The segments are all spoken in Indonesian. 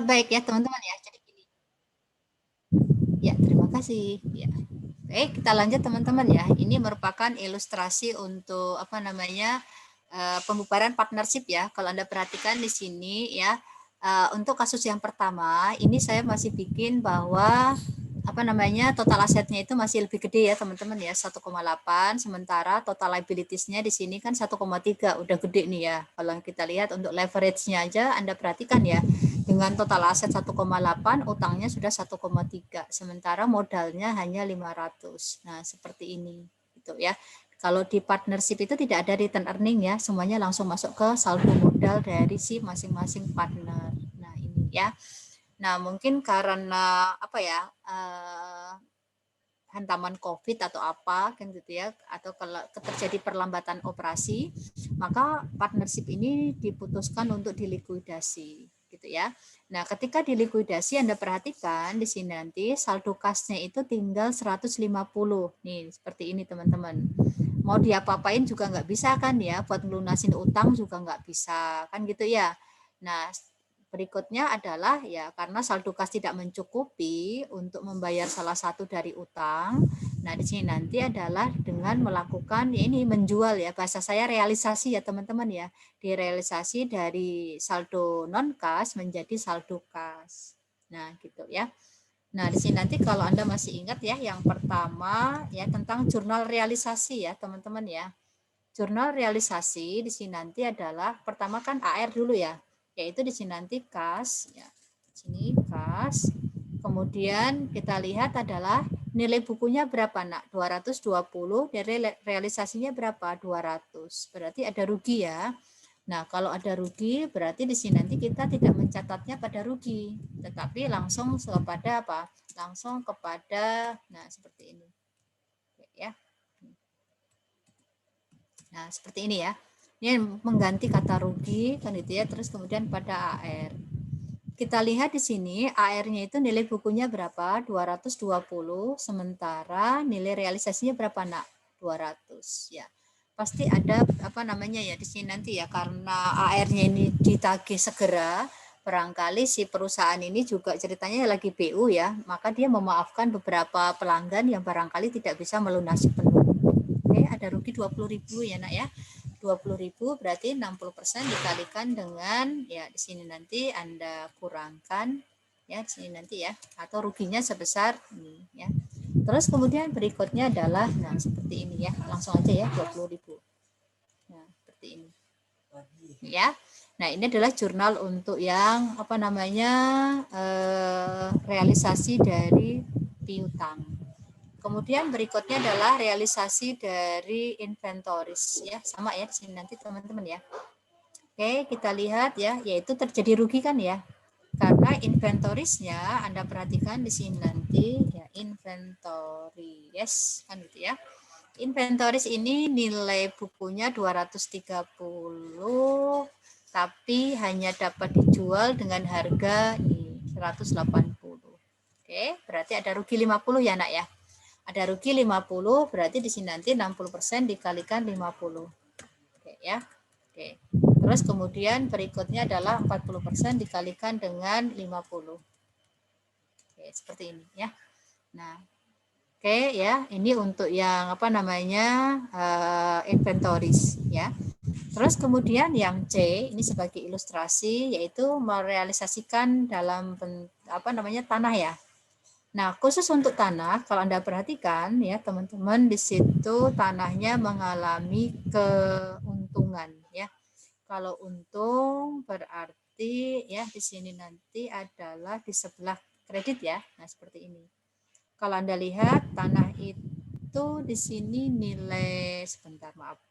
Baik ya teman-teman ya. Jadi gini. Ya, terima kasih. Ya. Baik, kita lanjut teman-teman ya. Ini merupakan ilustrasi untuk apa namanya pembubaran partnership ya. Kalau Anda perhatikan di sini ya, untuk kasus yang pertama, ini saya masih bikin bahwa apa namanya total asetnya itu masih lebih gede ya teman-teman ya, 1,8, sementara total liabilitiesnya di sini kan 1,3, udah gede nih ya. Kalau kita lihat untuk leverage-nya aja Anda perhatikan ya, dengan total aset 1,8, utangnya sudah 1,3, sementara modalnya hanya 500. Nah, seperti ini gitu ya. Kalau di partnership itu tidak ada return earning ya, semuanya langsung masuk ke saldo modal dari si masing-masing partner. Nah, ini ya. Nah, mungkin karena apa ya, hantaman COVID atau apa kan gitu ya, atau kalau terjadi perlambatan operasi, maka partnership ini diputuskan untuk dilikuidasi gitu ya. Nah, ketika dilikuidasi Anda perhatikan di sini nanti saldo kasnya itu tinggal 150. Nih, seperti ini teman-teman. Mau diapa-apain juga nggak bisa kan ya, buat ngelunasin utang juga nggak bisa kan gitu ya. Nah, berikutnya adalah ya karena saldo kas tidak mencukupi untuk membayar salah satu dari utang. Nah, di sini nanti adalah dengan melakukan ya ini menjual ya, bahasa saya realisasi ya teman-teman ya. Direalisasi dari saldo non kas menjadi saldo kas. Nah, gitu ya. Nah, di sini nanti kalau Anda masih ingat ya, yang pertama ya tentang jurnal realisasi ya, teman-teman ya. Jurnal realisasi di sini nanti adalah pertama kan AR dulu ya, yaitu di sini nanti kas ya. Sini kas. Kemudian kita lihat adalah nilai bukunya berapa nak? 220, dari realisasinya berapa? 200. Berarti ada rugi ya. Nah, kalau ada rugi berarti di sini nanti kita tidak mencatatnya pada rugi, tetapi langsung kepada apa? Langsung kepada nah seperti ini. Ya. Nah, seperti ini ya. Ini mengganti kata rugi kan itu ya, terus kemudian pada AR. Kita lihat di sini AR-nya itu nilai bukunya berapa? 220, sementara nilai realisasinya berapa, Nak? 200 ya. Pasti ada apa namanya ya di sini nanti ya, karena AR-nya ini ditagih segera, barangkali si perusahaan ini juga ceritanya lagi BU ya, maka dia memaafkan beberapa pelanggan yang barangkali tidak bisa melunasi penuh. Oke, ada rugi 20.000 ya nak ya. 20.000 berarti 60% dikalikan dengan ya di sini nanti Anda kurangkan ya di sini nanti ya, atau ruginya sebesar ini ya. Terus kemudian berikutnya adalah nah seperti ini ya, langsung aja ya 20.000. Nah, seperti ini. Ya. Nah, ini adalah jurnal untuk yang apa namanya realisasi dari piutang. Kemudian berikutnya adalah realisasi dari inventoris ya, sama ya di sini nanti teman-teman ya. Oke, kita lihat ya, yaitu terjadi rugi kan ya. Karena inventorisnya Anda perhatikan di sini nanti ya, inventory yes kan gitu ya. Inventoris ini nilai bukunya 230 tapi hanya dapat dijual dengan harga 180. Oke, berarti ada rugi 50 ya nak ya. Ada rugi 50, berarti di sini nanti 60% dikalikan 50. Oke ya. Oke. Terus kemudian berikutnya adalah 40% dikalikan dengan 50. Oke, seperti ini ya. Nah, oke ya, ini untuk yang apa namanya inventories ya. Terus kemudian yang C ini sebagai ilustrasi yaitu merealisasikan dalam apa namanya tanah ya. Nah, khusus untuk tanah, kalau Anda perhatikan ya teman-teman, di situ tanahnya mengalami keuntungan ya. Kalau untung berarti ya di sini nanti adalah di sebelah kredit ya. Nah, seperti ini. Kalau Anda lihat tanah itu di sini nilai sebentar maaf.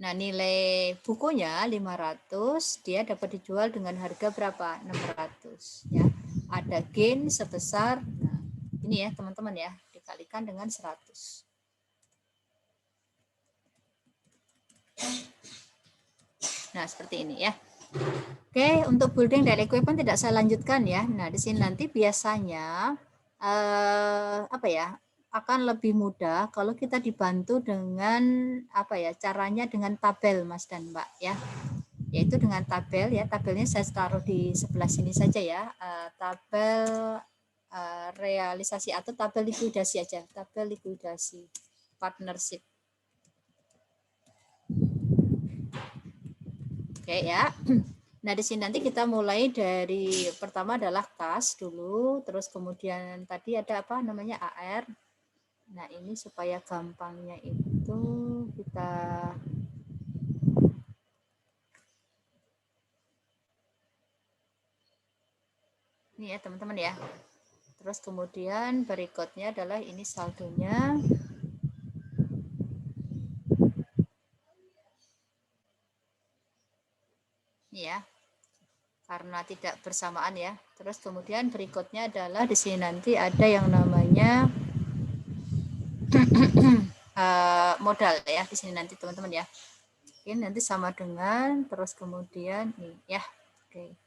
Nah, nilai bukunya 500, dia dapat dijual dengan harga berapa? 600 ya. Ada gain sebesar nah, ini ya, teman-teman ya, dikalikan dengan 100. Nah, seperti ini ya. Oke, untuk building dan equipment tidak saya lanjutkan ya. Nah, di sini nanti biasanya apa ya? Akan lebih mudah kalau kita dibantu dengan apa ya? Caranya dengan tabel Mas dan Mbak ya. yaitu dengan tabel ya. Tabelnya saya taruh di sebelah sini saja ya. Tabel realisasi atau tabel likuidasi aja. Tabel likuidasi partnership. Oke ya. Nah, di sini nanti kita mulai dari pertama adalah kas dulu, terus kemudian tadi ada apa namanya AR. Nah, ini supaya gampangnya itu kita ini ya teman-teman ya. Terus kemudian berikutnya adalah ini saldonya. Ini ya. Karena tidak bersamaan ya. Terus kemudian berikutnya adalah di sini nanti ada yang namanya modal ya di sini nanti teman-teman ya. Oke, nanti sama dengan terus kemudian nih ya. Oke.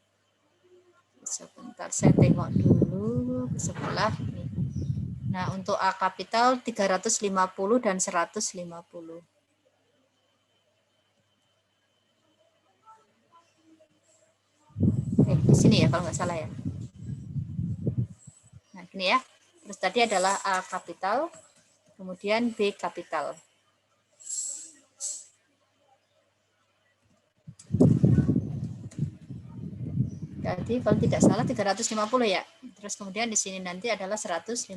Sebentar saya tengok dulu ke sebelah nih. Nah, untuk A kapital 350 dan 150. Di sini ya kalau nggak salah ya. Nah, gini ya. Terus tadi adalah A kapital, kemudian B kapital. Jadi kalau tidak salah 350 ya. Terus kemudian di sini nanti adalah 150.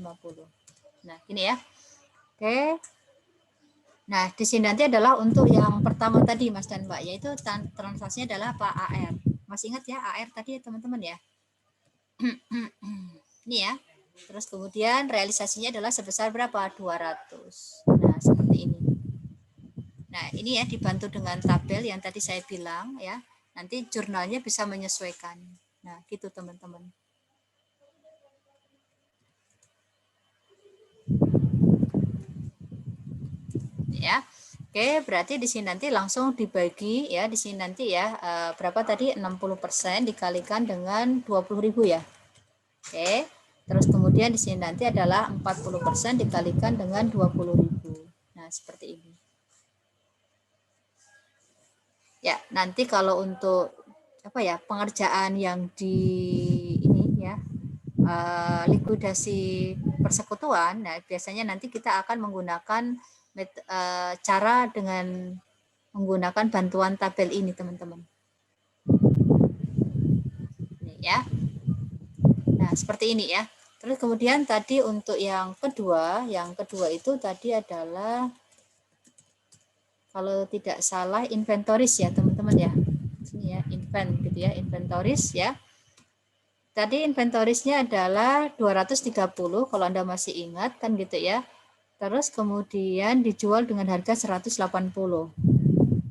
Nah, ini ya. Oke. Nah, di sini nanti adalah untuk yang pertama tadi Mas dan Mbak, yaitu transaksinya adalah apa? AR. Masih ingat ya AR tadi teman-teman ya? Ini ya. Terus kemudian realisasinya adalah sebesar berapa? 200. Nah, seperti ini. Nah, ini ya dibantu dengan tabel yang tadi saya bilang ya. Nanti jurnalnya bisa menyesuaikan. Nah, gitu teman-teman. Ya. Oke, berarti di sini nanti langsung dibagi ya, di sini nanti ya berapa tadi 60% dikalikan dengan 20.000 ya. Oke. Terus kemudian di sini nanti adalah 40% dikalikan dengan 20.000. Nah, seperti ini. Ya, nanti kalau untuk apa ya, pengerjaan yang di ini ya, likuidasi persekutuan, nah biasanya nanti kita akan menggunakan cara dengan menggunakan bantuan tabel ini teman-teman. Ini ya. Nah, seperti ini ya. Terus kemudian tadi untuk yang kedua itu tadi adalah kalau tidak salah inventoris ya teman-teman ya. Sini ya, gitu ya, inventoris ya. Tadi inventorisnya adalah 230 kalau Anda masih ingat kan gitu ya. Terus kemudian dijual dengan harga 180.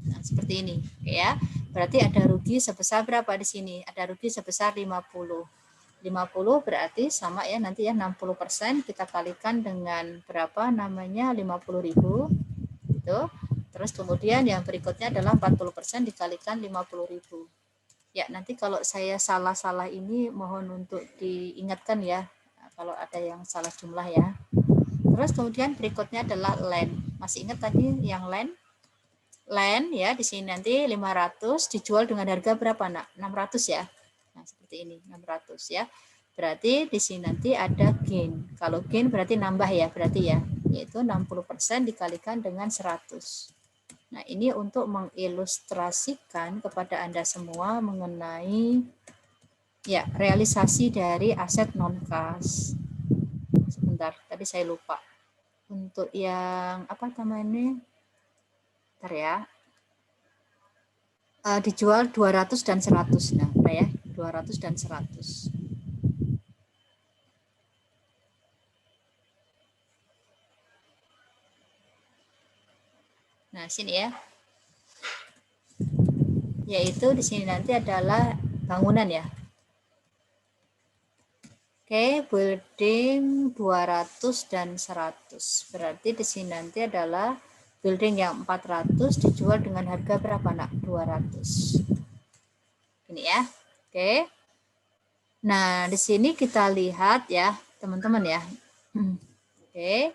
Nah, seperti ini ya. Berarti ada rugi sebesar berapa di sini? Ada rugi sebesar 50. 50 berarti sama ya nanti ya 60% kita kalikan dengan berapa namanya 50.000 gitu. Terus kemudian yang berikutnya adalah 40% dikalikan 50.000. Ya, nanti kalau saya salah-salah ini mohon untuk diingatkan ya, kalau ada yang salah jumlah ya. Terus kemudian berikutnya adalah land. Masih ingat tadi yang land? Land ya, di sini nanti 500 dijual dengan harga berapa, Nak? 600 ya. Nah, seperti ini, 600 ya. Berarti di sini nanti ada gain. Kalau gain berarti nambah ya, berarti ya, yaitu 60% dikalikan dengan 100. Nah, ini untuk mengilustrasikan kepada Anda semua mengenai ya realisasi dari aset non-kas. Sebentar, tadi saya lupa. Untuk yang apa namanya? Bentar ya. Dijual 200 dan 100. Nah, ya, 200 dan 100. Nah, sini ya. Yaitu di sini nanti adalah bangunan ya. Oke, building 200 dan 100. Berarti di sini nanti adalah building yang 400 dijual dengan harga berapa, Nak? 200. Ini ya. Oke. Nah, di sini kita lihat ya, teman-teman ya. Oke.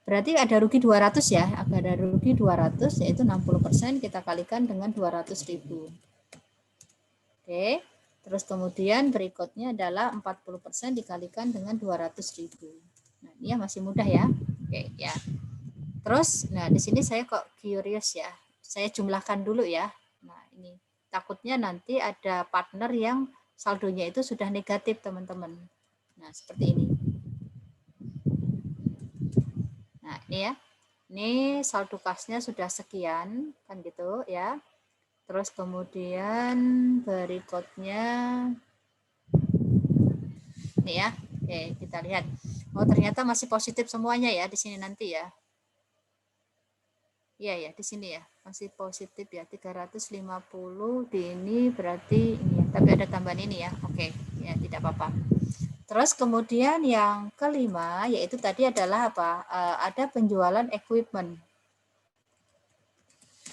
Berarti ada rugi 200 ya. Ada rugi 200 yaitu 60% kita kalikan dengan 200.000. Oke. Terus kemudian berikutnya adalah 40% dikalikan dengan 200.000. Nah, ini ya masih mudah ya. Oke, ya. Terus, nah di sini saya kok curious ya. Saya jumlahkan dulu ya. Nah, ini takutnya nanti ada partner yang saldonya itu sudah negatif, teman-teman. Nah, seperti ini. Nah, ini ya. Ini saldo kasnya sudah sekian, kan gitu ya. Terus kemudian berikutnya ini ya. Oke, kita lihat. Oh, ternyata masih positif semuanya ya di sini nanti ya. Iya ya, di sini ya. Masih positif ya, 350 di ini berarti ini ya. Tapi ada tambahan ini ya. Oke, ya tidak apa-apa. Terus kemudian yang kelima yaitu tadi adalah apa? Ada penjualan equipment.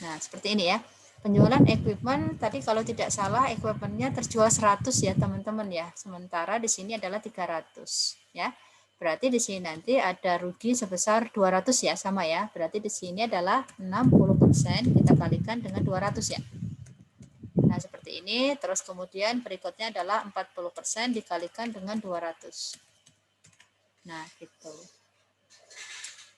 Nah, seperti ini ya. Penjualan equipment tadi kalau tidak salah equipmentnya terjual 100 ya teman-teman ya. Sementara di sini adalah 300 ya. Berarti di sini nanti ada rugi sebesar 200 ya, sama ya. Berarti di sini adalah 60% kita kalikan dengan 200 ya. Nah, seperti ini. Terus kemudian berikutnya adalah 40% dikalikan dengan 200. Nah, gitu.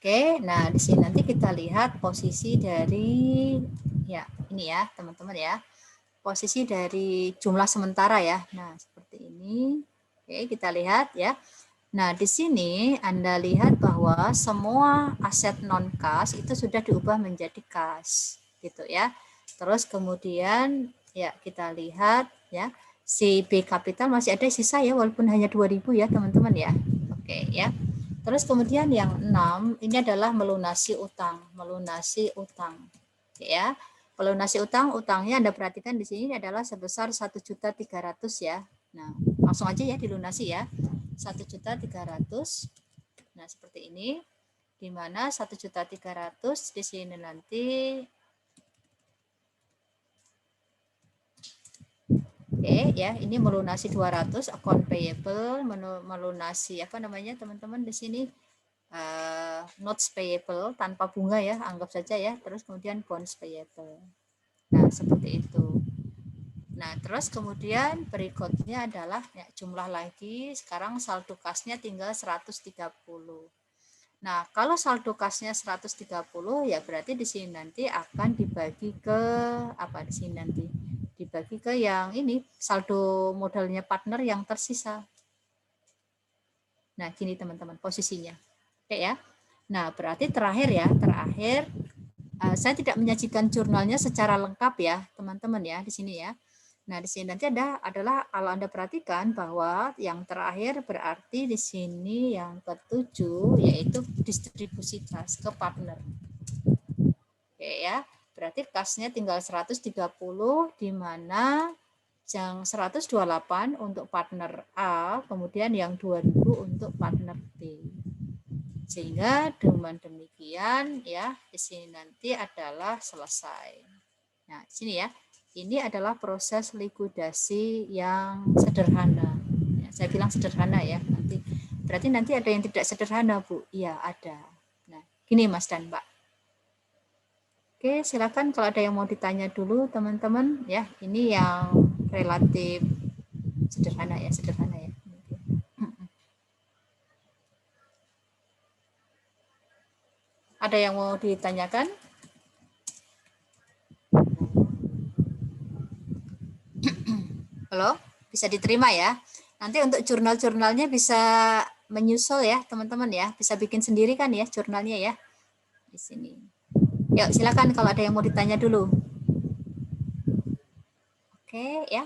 Oke, nah di sini nanti kita lihat posisi dari ya ini ya teman-teman ya, posisi dari jumlah sementara ya. Nah seperti ini. Oke, kita lihat ya. Nah di sini Anda lihat bahwa semua aset non kas itu sudah diubah menjadi kas, gitu ya. Terus kemudian ya kita lihat ya si B kapital masih ada sisa ya walaupun hanya 2.000 ya teman-teman ya. Oke ya. Terus kemudian yang 6 ini adalah melunasi utang, ya. Melunasi utang, utangnya Anda perhatikan di sini adalah sebesar 1.300.000 ya. Nah, langsung aja ya dilunasi ya. 1.300.000. Nah, seperti ini. Di mana 1.300.000 di sini nanti Oke ya, ini melunasi 200 account payable, melunasi apa namanya teman-teman di sini notes payable tanpa bunga ya, anggap saja ya. Terus kemudian bonds payable. Nah, seperti itu. Nah, terus kemudian berikutnya adalah ya, jumlah lagi. Sekarang saldo kasnya tinggal 130. Nah, kalau saldo kasnya 130 ya berarti di sini nanti akan dibagi ke apa di sini nanti? Dibagi ke yang ini saldo modalnya partner yang tersisa. Nah, gini teman-teman posisinya. Oke ya. Nah, berarti terakhir ya, saya tidak menyajikan jurnalnya secara lengkap ya, teman-teman ya di sini ya. Nah, di sini nanti adalah kalau Anda perhatikan bahwa yang terakhir berarti di sini yang ketujuh yaitu distribusi kas ke partner. Oke ya. Berarti kasnya tinggal 130 di mana yang 128 untuk partner A, kemudian yang 2000 untuk partner B. Sehingga dengan demikian ya di sini nanti adalah selesai. Nah, di sini ya. Ini adalah proses likuidasi yang sederhana. Ya, saya bilang sederhana ya. Berarti nanti ada yang tidak sederhana, Bu. Iya, ada. Nah, gini Mas dan Mbak. Oke, silakan kalau ada yang mau ditanya dulu, teman-teman. Ya, ini yang relatif sederhana ya, Ada yang mau ditanyakan? Halo, bisa diterima ya. Nanti untuk jurnal-jurnalnya bisa menyusul ya, teman-teman ya. Bisa bikin sendiri kan ya jurnalnya ya. Di sini. Yuk, silakan kalau ada yang mau ditanya dulu. Oke, ya.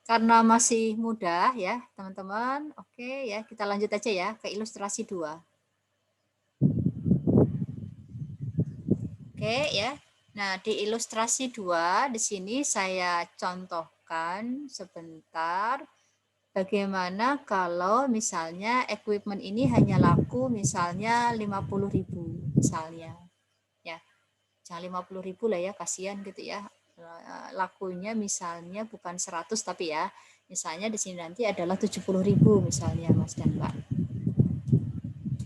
Karena masih mudah ya, teman-teman. Oke, ya, kita lanjut aja ya ke ilustrasi 2. Oke, ya. Nah, di ilustrasi 2 di sini saya contohkan sebentar bagaimana kalau misalnya equipment ini hanya laku misalnya 50.000 misalnya. Ya. Jangan 50.000 lah ya, kasihan gitu ya. Lakunya misalnya bukan 100 tapi ya. Misalnya di sini nanti adalah 70.000 misalnya Mas dan Mbak.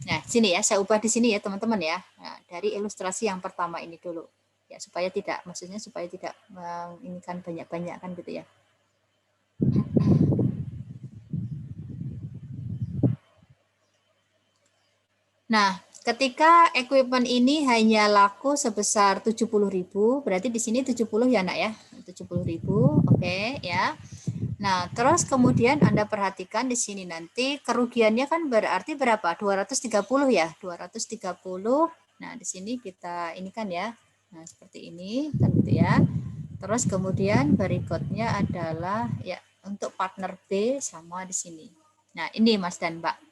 Nah, sini ya, saya ubah di sini ya teman-teman ya. Nah, dari ilustrasi yang pertama ini dulu. Ya, supaya tidak, maksudnya supaya tidak menginginkan banyak-banyak kan gitu ya. Nah, ketika equipment ini hanya laku sebesar 70.000, berarti di sini 70 ya Nak ya. 70.000, oke ya. Nah, terus kemudian Anda perhatikan di sini nanti kerugiannya kan berarti berapa? 230 ya, 230. Nah, di sini kita ini kan ya. Nah, seperti ini kan gitu ya. Terus kemudian berikutnya adalah ya untuk partner B sama di sini. Nah, ini Mas dan Mbak.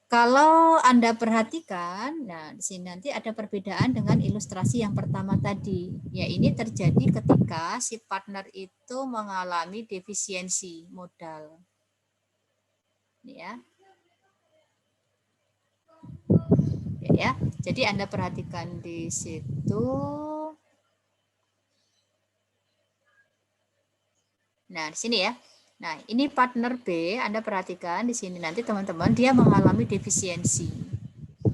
Kalau Anda perhatikan, nah di sini nanti ada perbedaan dengan ilustrasi yang pertama tadi. Ya, ini terjadi ketika si partner itu mengalami defisiensi modal. Ini ya. Ya. Jadi Anda perhatikan di situ. Nah, di sini ya. Nah, ini partner B, Anda perhatikan di sini nanti teman-teman dia mengalami defisiensi.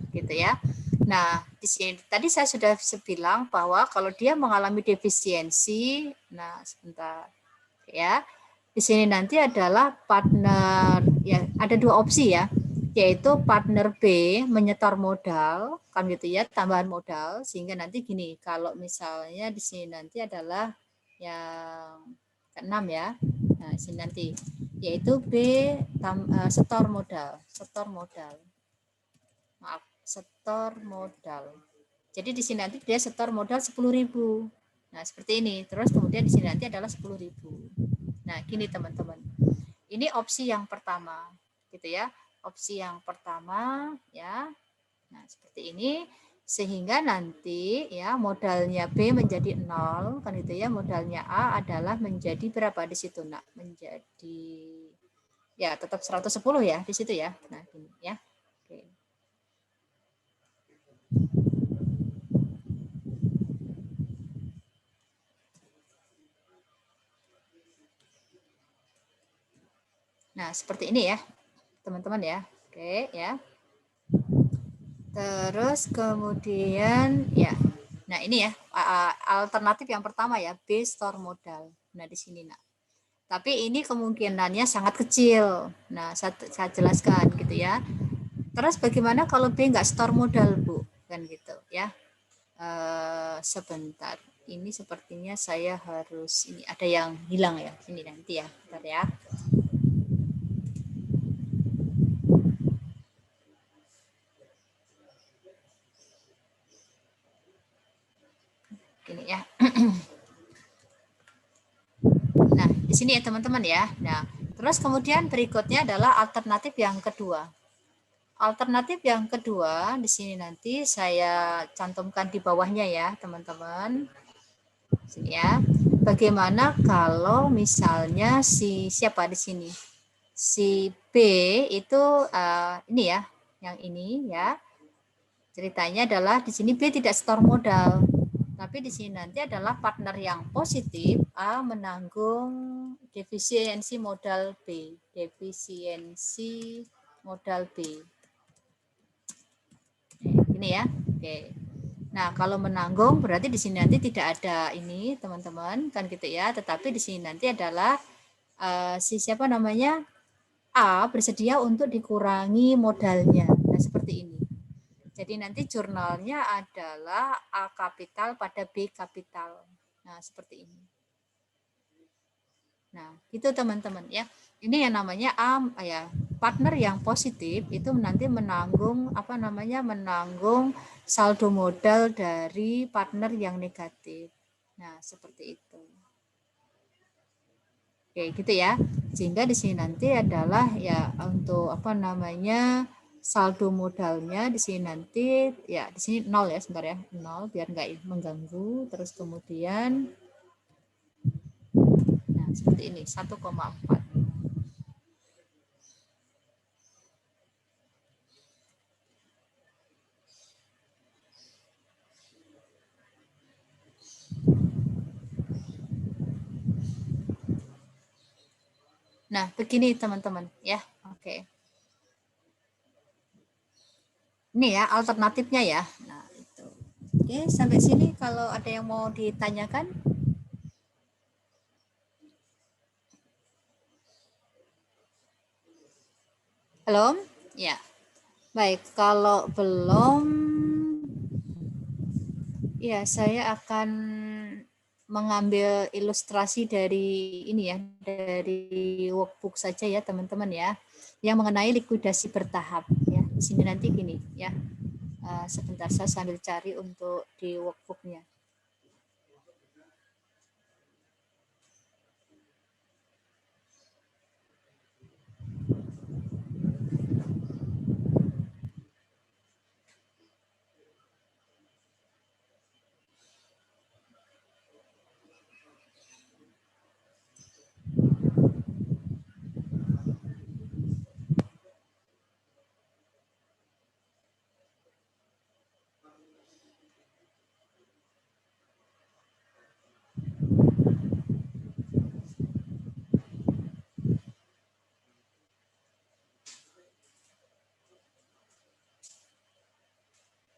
Gitu ya. Nah, di sini tadi saya sudah bilang bahwa kalau dia mengalami defisiensi, nah sebentar ya. Di sini nanti adalah partner ya, ada dua opsi ya, yaitu partner B menyetor modal kan gitu ya, tambahan modal sehingga nanti gini, kalau misalnya di sini nanti adalah yang keenam ya. Nah, di sini nanti yaitu B setor modal, Maaf, setor modal. Jadi di sini nanti dia setor modal 10.000. Nah, seperti ini. Terus kemudian di sini nanti adalah 10.000. Nah, gini teman-teman. Ini opsi yang pertama, gitu ya. Opsi yang pertama ya. Nah, seperti ini sehingga nanti ya modalnya B menjadi 0 kan itu ya, modalnya A adalah menjadi berapa di situ Nak? Menjadi ya tetap 110 ya di situ ya. Nah, ini ya. Oke. Nah, seperti ini ya, teman-teman ya. Oke, ya. Terus kemudian ya. Nah, ini ya, alternatif yang pertama ya, B store modal. Nah, di sini, Nak. Tapi ini kemungkinannya sangat kecil. Nah, saya jelaskan gitu ya. Terus bagaimana kalau B nggak store modal, Bu? Kan gitu ya. Sebentar. Ini sepertinya saya harus, ini ada yang hilang ya. Sini nanti ya. Bentar ya. Gini ya. Nah, di sini ya teman-teman ya. Nah, terus kemudian berikutnya adalah alternatif yang kedua. Alternatif yang kedua di sini nanti saya cantumkan di bawahnya ya, teman-teman. Sini ya. Bagaimana kalau misalnya si siapa di sini? Si B itu ini ya, yang ini ya. Ceritanya adalah di sini B tidak setor modal. Tapi di sini nanti adalah partner yang positif A menanggung defisiensi modal B. Defisiensi modal B. Ini ya. Oke. Nah, kalau menanggung berarti di sini nanti tidak ada ini, teman-teman, kan gitu ya. Tetapi di sini nanti adalah si siapa namanya? A bersedia untuk dikurangi modalnya. Nah, seperti ini. Jadi nanti jurnalnya adalah A kapital pada B kapital. Nah, seperti ini. Nah, itu teman-teman ya. Ini yang namanya ya, partner yang positif itu nanti menanggung apa namanya? Menanggung saldo modal dari partner yang negatif. Nah, seperti itu. Oke, gitu ya. Sehingga di sini nanti adalah ya untuk apa namanya? Saldo modalnya di sini nanti ya di sini 0 ya, sebentar ya. 0 biar nggak mengganggu. Terus kemudian nah, seperti ini 1,4. Nah, begini teman-teman ya. Oke. Ini ya alternatifnya ya. Nah, itu. Oke, sampai sini kalau ada yang mau ditanyakan. Halo? Ya. Baik, kalau belum, ya saya akan mengambil ilustrasi dari ini ya, dari workbook saja ya teman-teman ya, yang mengenai likuidasi bertahap ya. Di sini nanti gini ya, sebentar saya sambil cari untuk di workbooknya.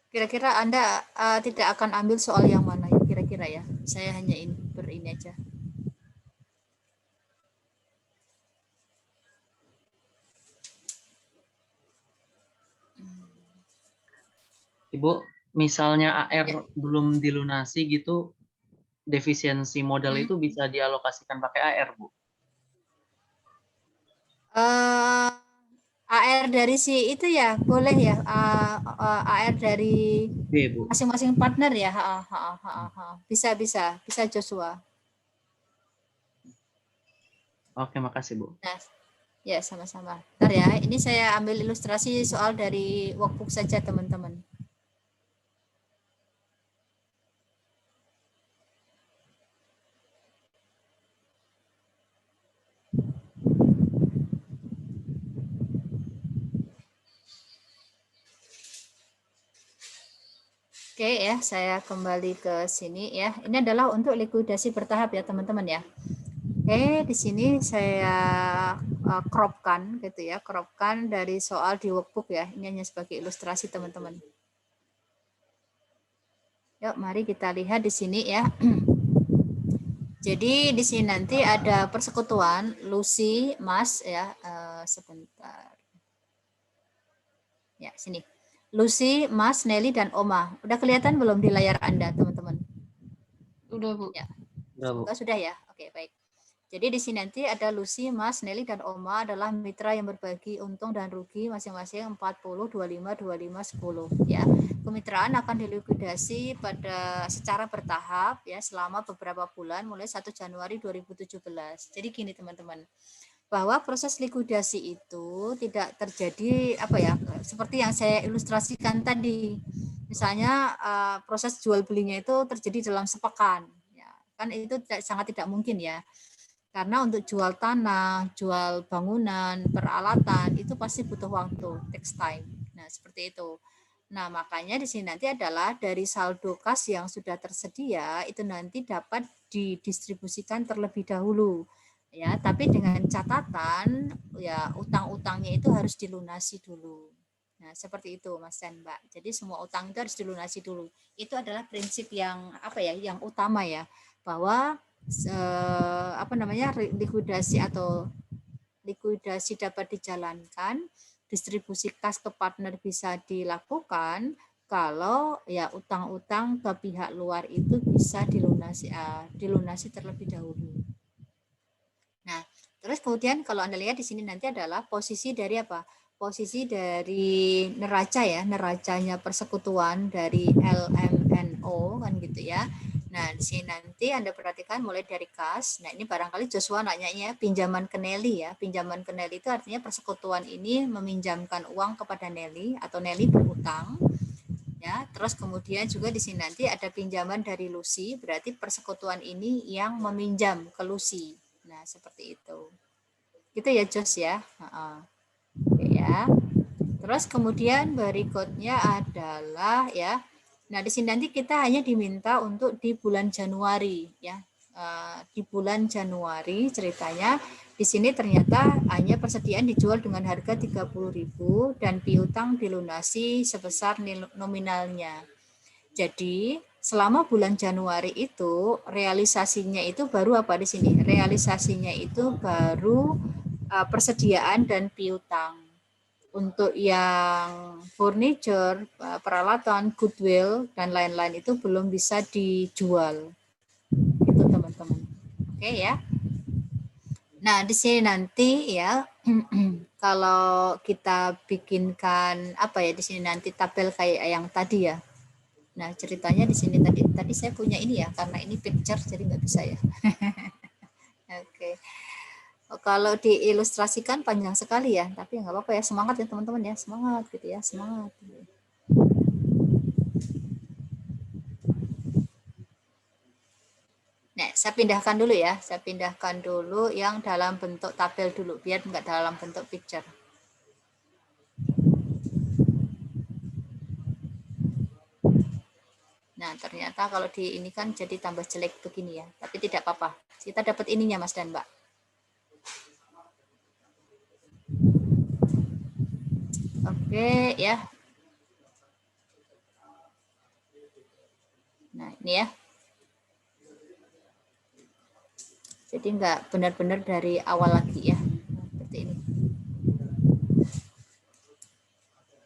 Kira-kira Anda tidak akan ambil soal yang mana ya kira-kira ya? Saya hanya ini aja. Ibu, misalnya AR Ya. belum dilunasi gitu, defisiensi modal itu bisa dialokasikan pakai AR, Bu? AR dari si itu ya boleh ya, AR dari Oke, Bu. masing-masing partner ya. Bisa bisa bisa Joshua. Oke, makasih, Bu. Nah, ya sama-sama. Ntar ya, ini saya ambil ilustrasi soal dari workbook saja teman-teman. Oke ya, saya kembali ke sini ya. Ini adalah untuk likuidasi bertahap ya teman-teman ya. Oke, di sini saya cropkan gitu ya, cropkan dari soal di workbook ya. Ini hanya sebagai ilustrasi teman-teman. Yuk, mari kita lihat di sini ya. Jadi di sini nanti ada persekutuan Lucy, Mas ya, sebentar. Ya, sini. Lucy, Mas, Nelly dan Oma. Udah kelihatan belum di layar Anda, teman-teman? Udah, Bu. Ya. Udah, Bu. Semoga sudah ya. Oke, baik. Jadi di sini nanti ada Lucy, Mas, Nelly, dan Oma adalah mitra yang berbagi untung dan rugi masing-masing 40, 25, 25, 10. Ya. Kemitraan akan dilikuidasi secara bertahap ya selama beberapa bulan mulai 1 Januari 2017. Jadi gini teman-teman, bahwa proses likuidasi itu tidak terjadi seperti yang saya ilustrasikan tadi. Misalnya proses jual belinya itu terjadi dalam sepekan. Ya, kan itu sangat tidak mungkin ya. Karena untuk jual tanah, jual bangunan, peralatan itu pasti butuh waktu, takes time. Nah, seperti itu. Nah, makanya di sini nanti adalah dari saldo kas yang sudah tersedia itu nanti dapat didistribusikan terlebih dahulu. Ya, tapi dengan catatan ya utang-utangnya itu harus dilunasi dulu. Nah, seperti itu Mas dan Mbak. Jadi semua utang itu harus dilunasi dulu. Itu adalah prinsip yang yang utama ya, bahwa likuidasi dapat dijalankan, distribusi kas ke partner bisa dilakukan kalau ya utang-utang ke pihak luar itu bisa dilunasi terlebih dahulu. Nah, terus kemudian kalau Anda lihat di sini nanti adalah posisi dari apa? Posisi dari neraca ya, neracanya persekutuan dari LMNO kan gitu ya. Nah, di sini nanti Anda perhatikan mulai dari kas. Nah, ini barangkali Joshua nanyanya pinjaman ke Nelly ya. Pinjaman ke Nelly itu artinya persekutuan ini meminjamkan uang kepada Nelly atau Nelly berutang. Ya, terus kemudian juga di sini nanti ada pinjaman dari Lucy, berarti persekutuan ini yang meminjam ke Lucy. Nah, seperti itu. Gitu ya, Jos ya. Oke ya. Terus kemudian berikutnya adalah ya. Nah, di sini nanti kita hanya diminta untuk di bulan Januari ya. Di bulan Januari ceritanya di sini ternyata hanya persediaan dijual dengan harga 30.000 dan piutang dilunasi sebesar nominalnya. Jadi selama bulan Januari itu realisasinya itu baru apa di sini? Realisasinya itu baru persediaan dan piutang. untuk yang furniture, peralatan, goodwill, dan lain-lain itu belum bisa dijual. Gitu teman-teman. Oke ya. Nah, di sini nanti ya, kalau kita bikinkan apa ya di sini nanti tabel kayak yang tadi ya. Nah, ceritanya di sini tadi saya punya ini ya, karena ini picture jadi nggak bisa ya. Oke. Kalau diilustrasikan panjang sekali ya, tapi nggak apa-apa ya, semangat ya teman-teman ya, semangat gitu ya, semangat. Nah, saya pindahkan dulu ya, saya pindahkan dulu yang dalam bentuk tabel dulu, biar nggak dalam bentuk picture. Nah, ternyata kalau di ini kan jadi tambah jelek begini ya, tapi tidak apa-apa. Kita dapat ininya Mas dan Mbak. Oke ya. Nah, ini ya. Jadi nggak benar-benar dari awal lagi ya. Seperti ini.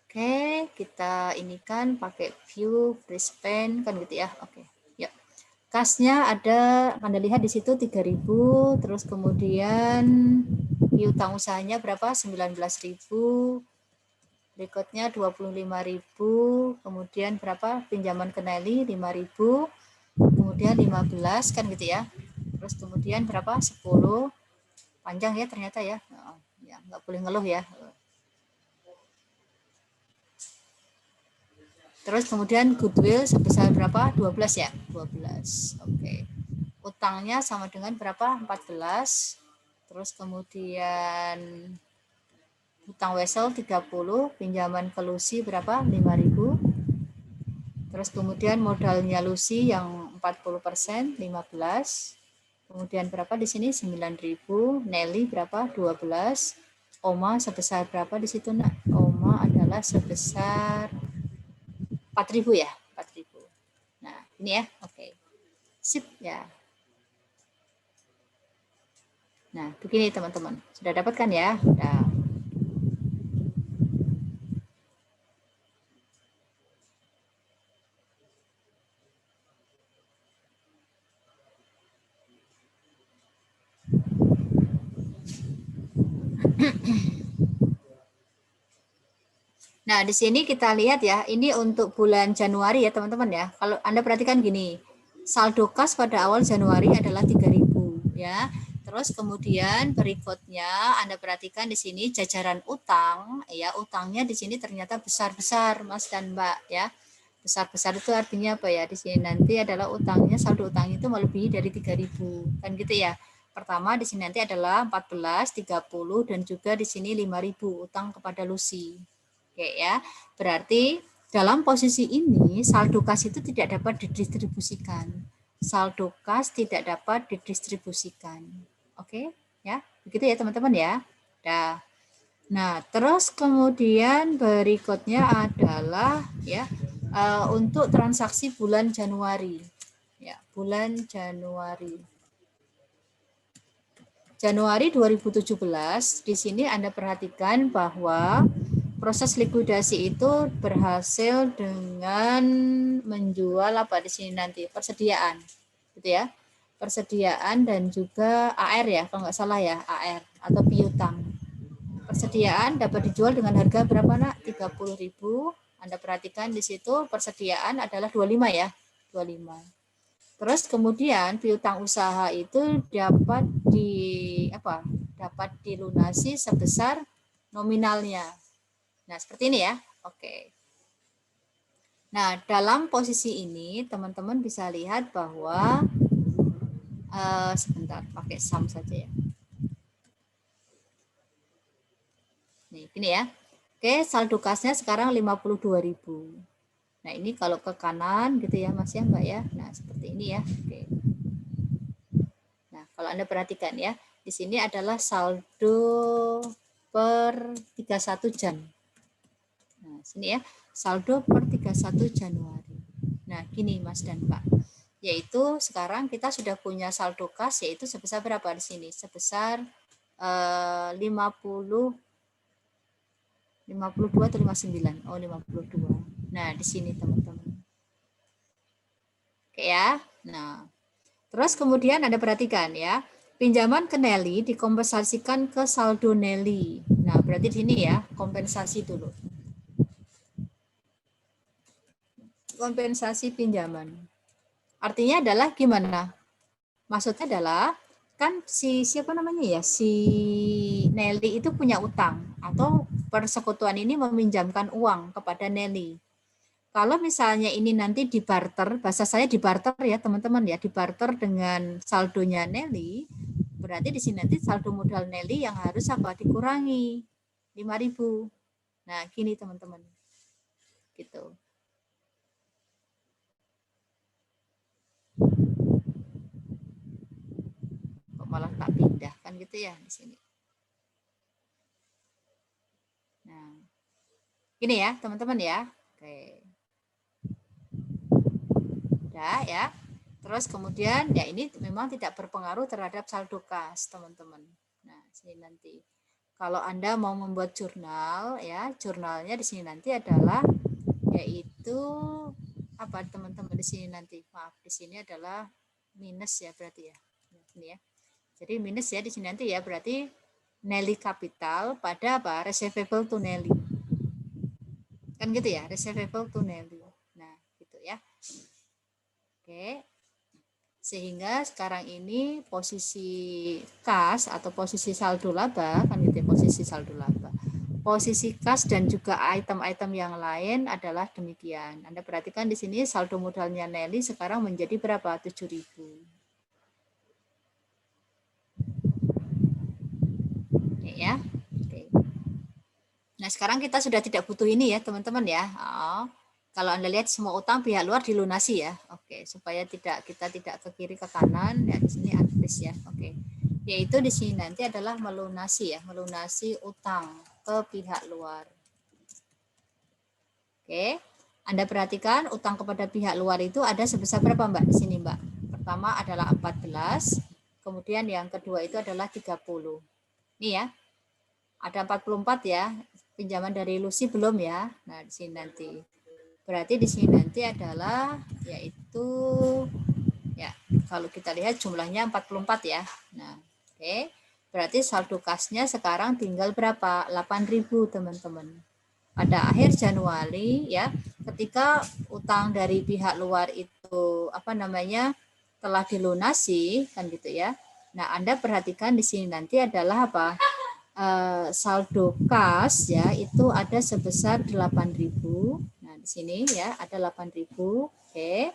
Oke, kita ini kan pakai view, freeze pen kan gitu ya. Oke, yuk. Kasnya ada, Anda lihat di situ 3.000, terus kemudian piutang usahanya berapa? 19.000. Berikutnya 25.000, kemudian berapa? Pinjaman ke Nelly 5.000, kemudian 15 kan gitu ya. Terus kemudian berapa? 10. Panjang ya ternyata ya. Ya, nggak boleh ngeluh ya. Terus kemudian goodwill sebesar berapa? 12 ya? 12. Oke. Utangnya sama dengan berapa? 14. Terus kemudian utang wesel 30, pinjaman ke Lucy berapa? 5.000. Terus kemudian modalnya Lucy yang 40%, 15. Kemudian berapa di sini? 9.000. Nelly berapa? 12. Oma sebesar berapa di situ, Nak? Oma adalah sebesar 4.000 ya? 4.000. Nah, ini ya. Oke. Sip ya. Nah, begini teman-teman. Sudah dapatkan ya? Nah. Nah, di sini kita lihat ya, ini untuk bulan Januari ya teman-teman ya. Kalau Anda perhatikan gini, saldo kas pada awal Januari adalah 3.000 ya. Terus kemudian berikutnya Anda perhatikan di sini jajaran utang ya, utangnya di sini ternyata besar-besar Mas dan Mbak ya. Besar-besar itu artinya apa ya? Di sini nanti adalah utangnya, saldo utang itu melebihi dari 3.000 kan gitu ya. Pertama di sini nanti adalah 14, 30 dan juga di sini 5.000 utang kepada Lucy. Oke ya, berarti dalam posisi ini saldo kas itu tidak dapat didistribusikan. Saldo kas tidak dapat didistribusikan. Oke, ya. Begitu ya teman-teman ya. Nah, terus kemudian berikutnya adalah ya untuk transaksi bulan Januari. Ya, bulan Januari. Januari 2017 di sini Anda perhatikan bahwa proses likuidasi itu berhasil dengan menjual apa di sini nanti persediaan, gitu ya, persediaan dan juga AR ya, kalau nggak salah ya AR atau piutang. Persediaan dapat dijual dengan harga berapa nak? 30.000. Anda perhatikan di situ persediaan adalah 25 ya, 25. Terus kemudian piutang usaha itu dapat dilunasi sebesar nominalnya. Nah, seperti ini ya. Oke. Nah, dalam posisi ini teman-teman bisa lihat bahwa sebentar, pakai sum saja ya. Nih, gini ya. Oke, saldo kasnya sekarang 52.000. Nah, ini kalau ke kanan gitu ya, Mas ya, Mbak ya. Nah, seperti ini ya. Oke. Nah, kalau Anda perhatikan ya, di sini adalah saldo per 31 Jan. Nah, sini ya, saldo per 31 Januari. Nah, gini Mas dan Mbak. Yaitu sekarang kita sudah punya saldo kas yaitu sebesar berapa di sini? Sebesar 50 52 atau 59? Oh, 52. Nah, di sini teman-teman. Oke ya. Nah, terus kemudian Anda perhatikan ya. Pinjaman ke Nelly dikompensasikan ke saldo Nelly. Nah, berarti di sini ya, kompensasi dulu. Kompensasi pinjaman. Artinya adalah gimana? Maksudnya adalah kan si siapa namanya ya, si Nelly itu punya utang atau persekutuan ini meminjamkan uang kepada Nelly. Kalau misalnya ini nanti dibarter, bahasa saya dibarter ya teman-teman ya, dibarter dengan saldonya Nelly, berarti di sini nanti saldo modal Nelly yang harus apa dikurangi 5.000. Nah, gini teman-teman. Gitu. Kok malah tak pindah kan gitu ya di sini. Nah, gini ya teman-teman ya. Oke. Udah ya. Terus kemudian ya ini memang tidak berpengaruh terhadap saldo kas teman-teman. Nah, sini nanti kalau Anda mau membuat jurnal ya, jurnalnya di sini nanti adalah yaitu apa teman-teman di sini nanti. Maaf, di sini adalah minus ya berarti ya. Ini ya. Jadi minus ya di sini nanti ya berarti Nelly Capital pada apa? Receivable to Nelly. Kan gitu ya, receivable to Nelly. Nah, gitu ya. Oke. Sehingga sekarang ini posisi kas atau posisi saldo laba kan gitu ya, posisi saldo laba. Posisi kas dan juga item-item yang lain adalah demikian. Anda perhatikan di sini saldo modalnya Nelly sekarang menjadi berapa? 7.000. Ya. Oke. Nah, sekarang kita sudah tidak butuh ini ya, teman-teman ya. Oh, kalau Anda lihat semua utang pihak luar dilunasi ya. Oke, supaya kita tidak ke kiri ke kanan ya, di sini address ya. Oke. Yaitu di sini nanti adalah melunasi ya, melunasi utang ke pihak luar. Oke. Anda perhatikan utang kepada pihak luar itu ada sebesar berapa, Mbak? Di sini, Mbak. Pertama adalah 14, kemudian yang kedua itu adalah 30. Ini ya. Ada 44 ya. Pinjaman dari Lucy belum ya. Nah, di sini nanti. Berarti di sini nanti adalah yaitu ya, kalau kita lihat jumlahnya 44 ya. Nah, oke. Berarti saldo kasnya sekarang tinggal berapa? 8.000, teman-teman. Pada akhir Januari ya, ketika utang dari pihak luar itu apa namanya telah dilunasi kan gitu ya. Nah, Anda perhatikan di sini nanti adalah apa? Saldo kas ya itu ada sebesar 8.000. Nah, di sini ya ada 8.000. Oke.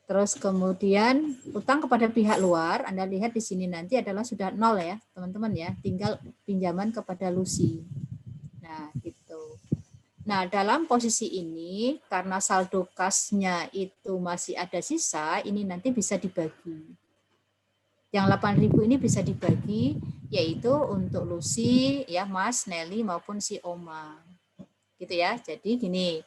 Terus kemudian utang kepada pihak luar, Anda lihat di sini nanti adalah sudah 0 ya, teman-teman ya. Tinggal pinjaman kepada Lucy. Nah, gitu. Nah, dalam posisi ini, karena saldo kasnya itu masih ada sisa, ini nanti bisa dibagi. Yang 8.000 ini bisa dibagi, yaitu untuk Lucy, ya Mas, Nelly, maupun si Oma. Gitu ya, jadi gini,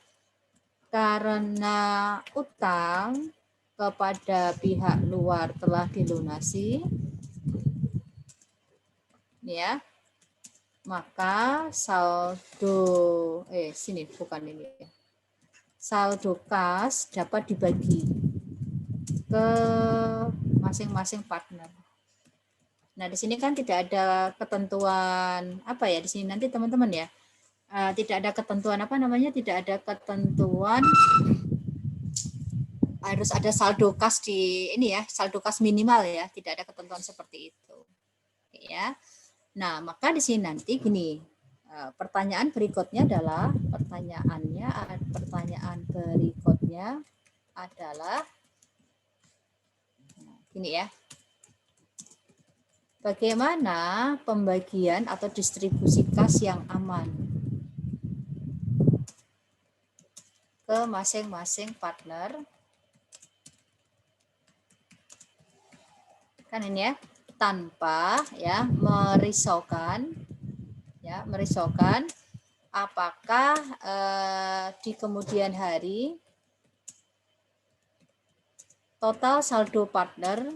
karena utang kepada pihak luar telah dilunasi, ini ya, maka saldo sini bukan ini ya. Saldo kas dapat dibagi ke masing-masing partner. Nah, di sini kan tidak ada ketentuan apa ya di sini nanti teman-teman ya. Tidak ada ketentuan apa namanya? Tidak ada ketentuan harus ada saldo kas di ini ya, saldo kas minimal ya. Tidak ada ketentuan seperti itu. Ya. Nah, maka di sini nanti gini, pertanyaan berikutnya adalah pertanyaan berikutnya adalah gini ya. Bagaimana pembagian atau distribusi kas yang aman ke masing-masing partner? Kan ini ya, tanpa ya merisaukan apakah di kemudian hari total saldo partner,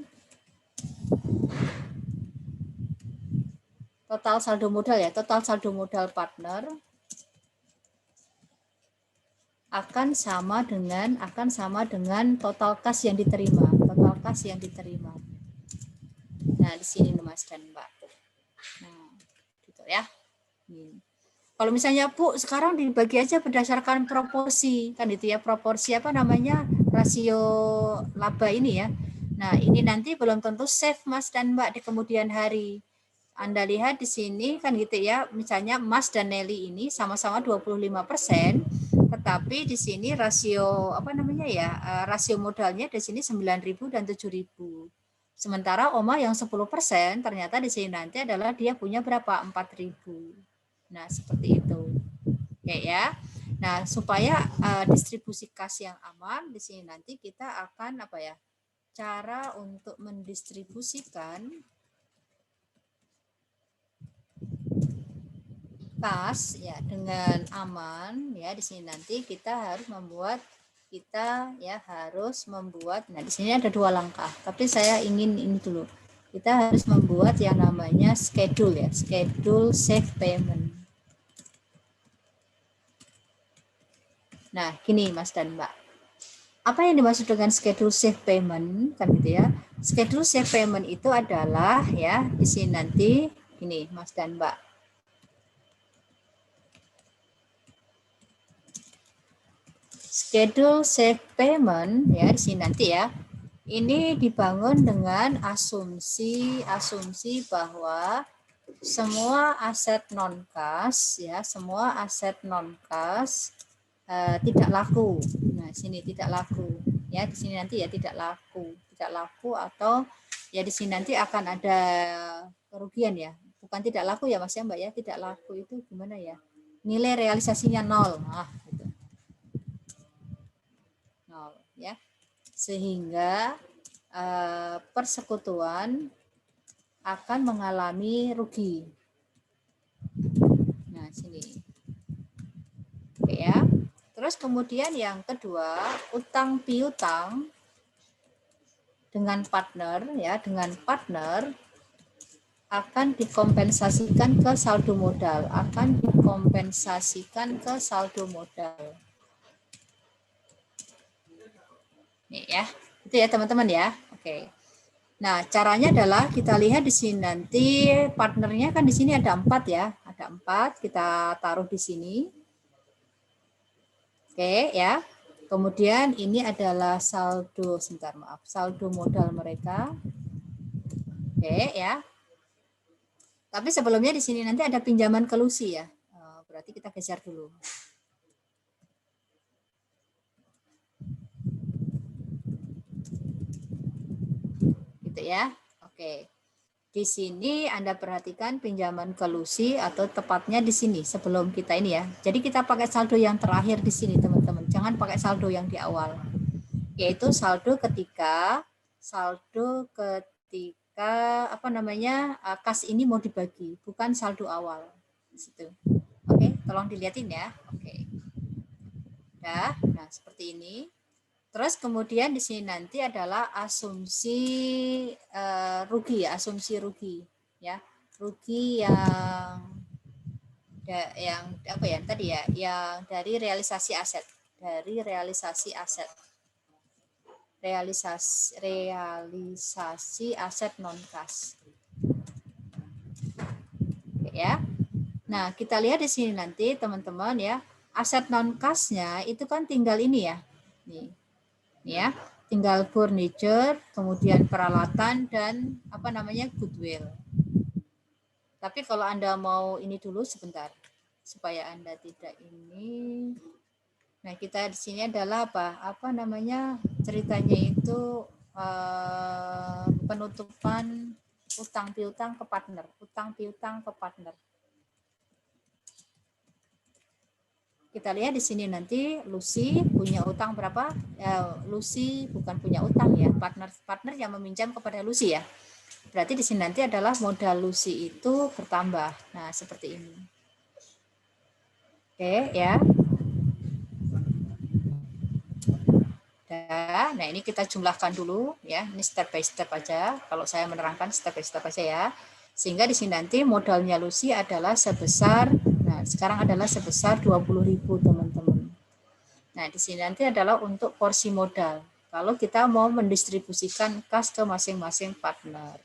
total saldo modal ya, total saldo modal partner akan sama dengan total kas yang diterima. Total kas yang diterima. Nah, di sini Mas dan Mbak. Nah, gitu ya. Kalau misalnya Bu, sekarang dibagi aja berdasarkan proporsi, kan itu ya, proporsi apa namanya, rasio laba ini ya. Nah, ini nanti belum tentu safe Mas dan Mbak di kemudian hari. Anda lihat di sini kan gitu ya, misalnya Mas dan Nelly ini sama-sama 25%, tetapi di sini rasio apa namanya ya, rasio modalnya di sini 9.000 dan 7.000. Sementara Oma yang 10% ternyata di sini nanti adalah dia punya berapa? 4.000. Nah, seperti itu. Oke ya. Nah, supaya distribusi kas yang aman, di sini nanti kita akan apa ya? Cara untuk mendistribusikan kas ya dengan aman ya, di sini nanti kita harus membuat nah di sini ada 2 langkah, tapi saya ingin ini dulu. Kita harus membuat yang namanya schedule ya, schedule safe payment. Nah, gini Mas dan Mbak. Apa yang dimaksud dengan schedule safe payment kan gitu ya? Schedule safe payment itu adalah ya di sini nanti ini Mas dan Mbak. Schedule safe payment ya di sini nanti ya. Ini dibangun dengan asumsi bahwa semua aset non kas ya, semua aset non kas tidak laku. Nah, sini tidak laku. Ya, di sini nanti ya tidak laku atau ya di sini nanti akan ada kerugian ya. Bukan tidak laku ya Mas ya Mbak ya, tidak laku itu gimana ya? Nilai realisasinya 0. Nah, gitu. 0 ya. Sehingga persekutuan akan mengalami rugi. Nah, sini. Oke ya. Terus kemudian yang kedua, utang piutang dengan partner ya, akan dikompensasikan ke saldo modal, Nih ya. Itu ya teman-teman ya. Oke. Nah, caranya adalah kita lihat di sini nanti partnernya kan di sini ada 4 ya. Ada 4, kita taruh di sini. Oke ya. Kemudian ini adalah saldo, saldo modal mereka. Oke ya. Tapi sebelumnya di sini nanti ada pinjaman ke Lucy ya. Berarti kita geser dulu. Gitu ya. Oke. Di sini Anda perhatikan pinjaman ke Lucy atau tepatnya di sini sebelum kita ini ya. Jadi kita pakai saldo yang terakhir di sini teman-teman. Jangan pakai saldo yang di awal. Yaitu saldo ketika apa namanya kas ini mau dibagi, bukan saldo awal. Di situ. Oke, tolong dilihatin ya. Oke. Ya, nah seperti ini. Terus kemudian di sini nanti adalah asumsi rugi ya, ya. Rugi yang apa ya tadi ya, yang dari realisasi aset. Realisasi aset non kas. Oke ya. Nah, kita lihat di sini nanti teman-teman ya, aset non kasnya itu kan tinggal ini ya. Nih. Ya, tinggal furniture, kemudian peralatan dan apa namanya goodwill. Tapi kalau Anda mau ini dulu sebentar supaya Anda tidak ini. Nah, kita di sini adalah apa namanya ceritanya itu penutupan utang piutang ke partner. Kita lihat di sini nanti Lucy punya utang berapa? Lucy bukan punya utang ya, partner yang meminjam kepada Lucy ya. Berarti di sini nanti adalah modal Lucy itu bertambah. Nah, seperti ini. Oke ya. Nah, ini kita jumlahkan dulu ya. Ini step by step aja. Kalau saya menerangkan step by step aja ya. Sehingga di sini nanti modalnya Lucy adalah sebesar, nah sekarang adalah sebesar 20.000 teman-teman. Nah, di sini nanti adalah untuk porsi modal. Kalau kita mau mendistribusikan kas ke masing-masing partner.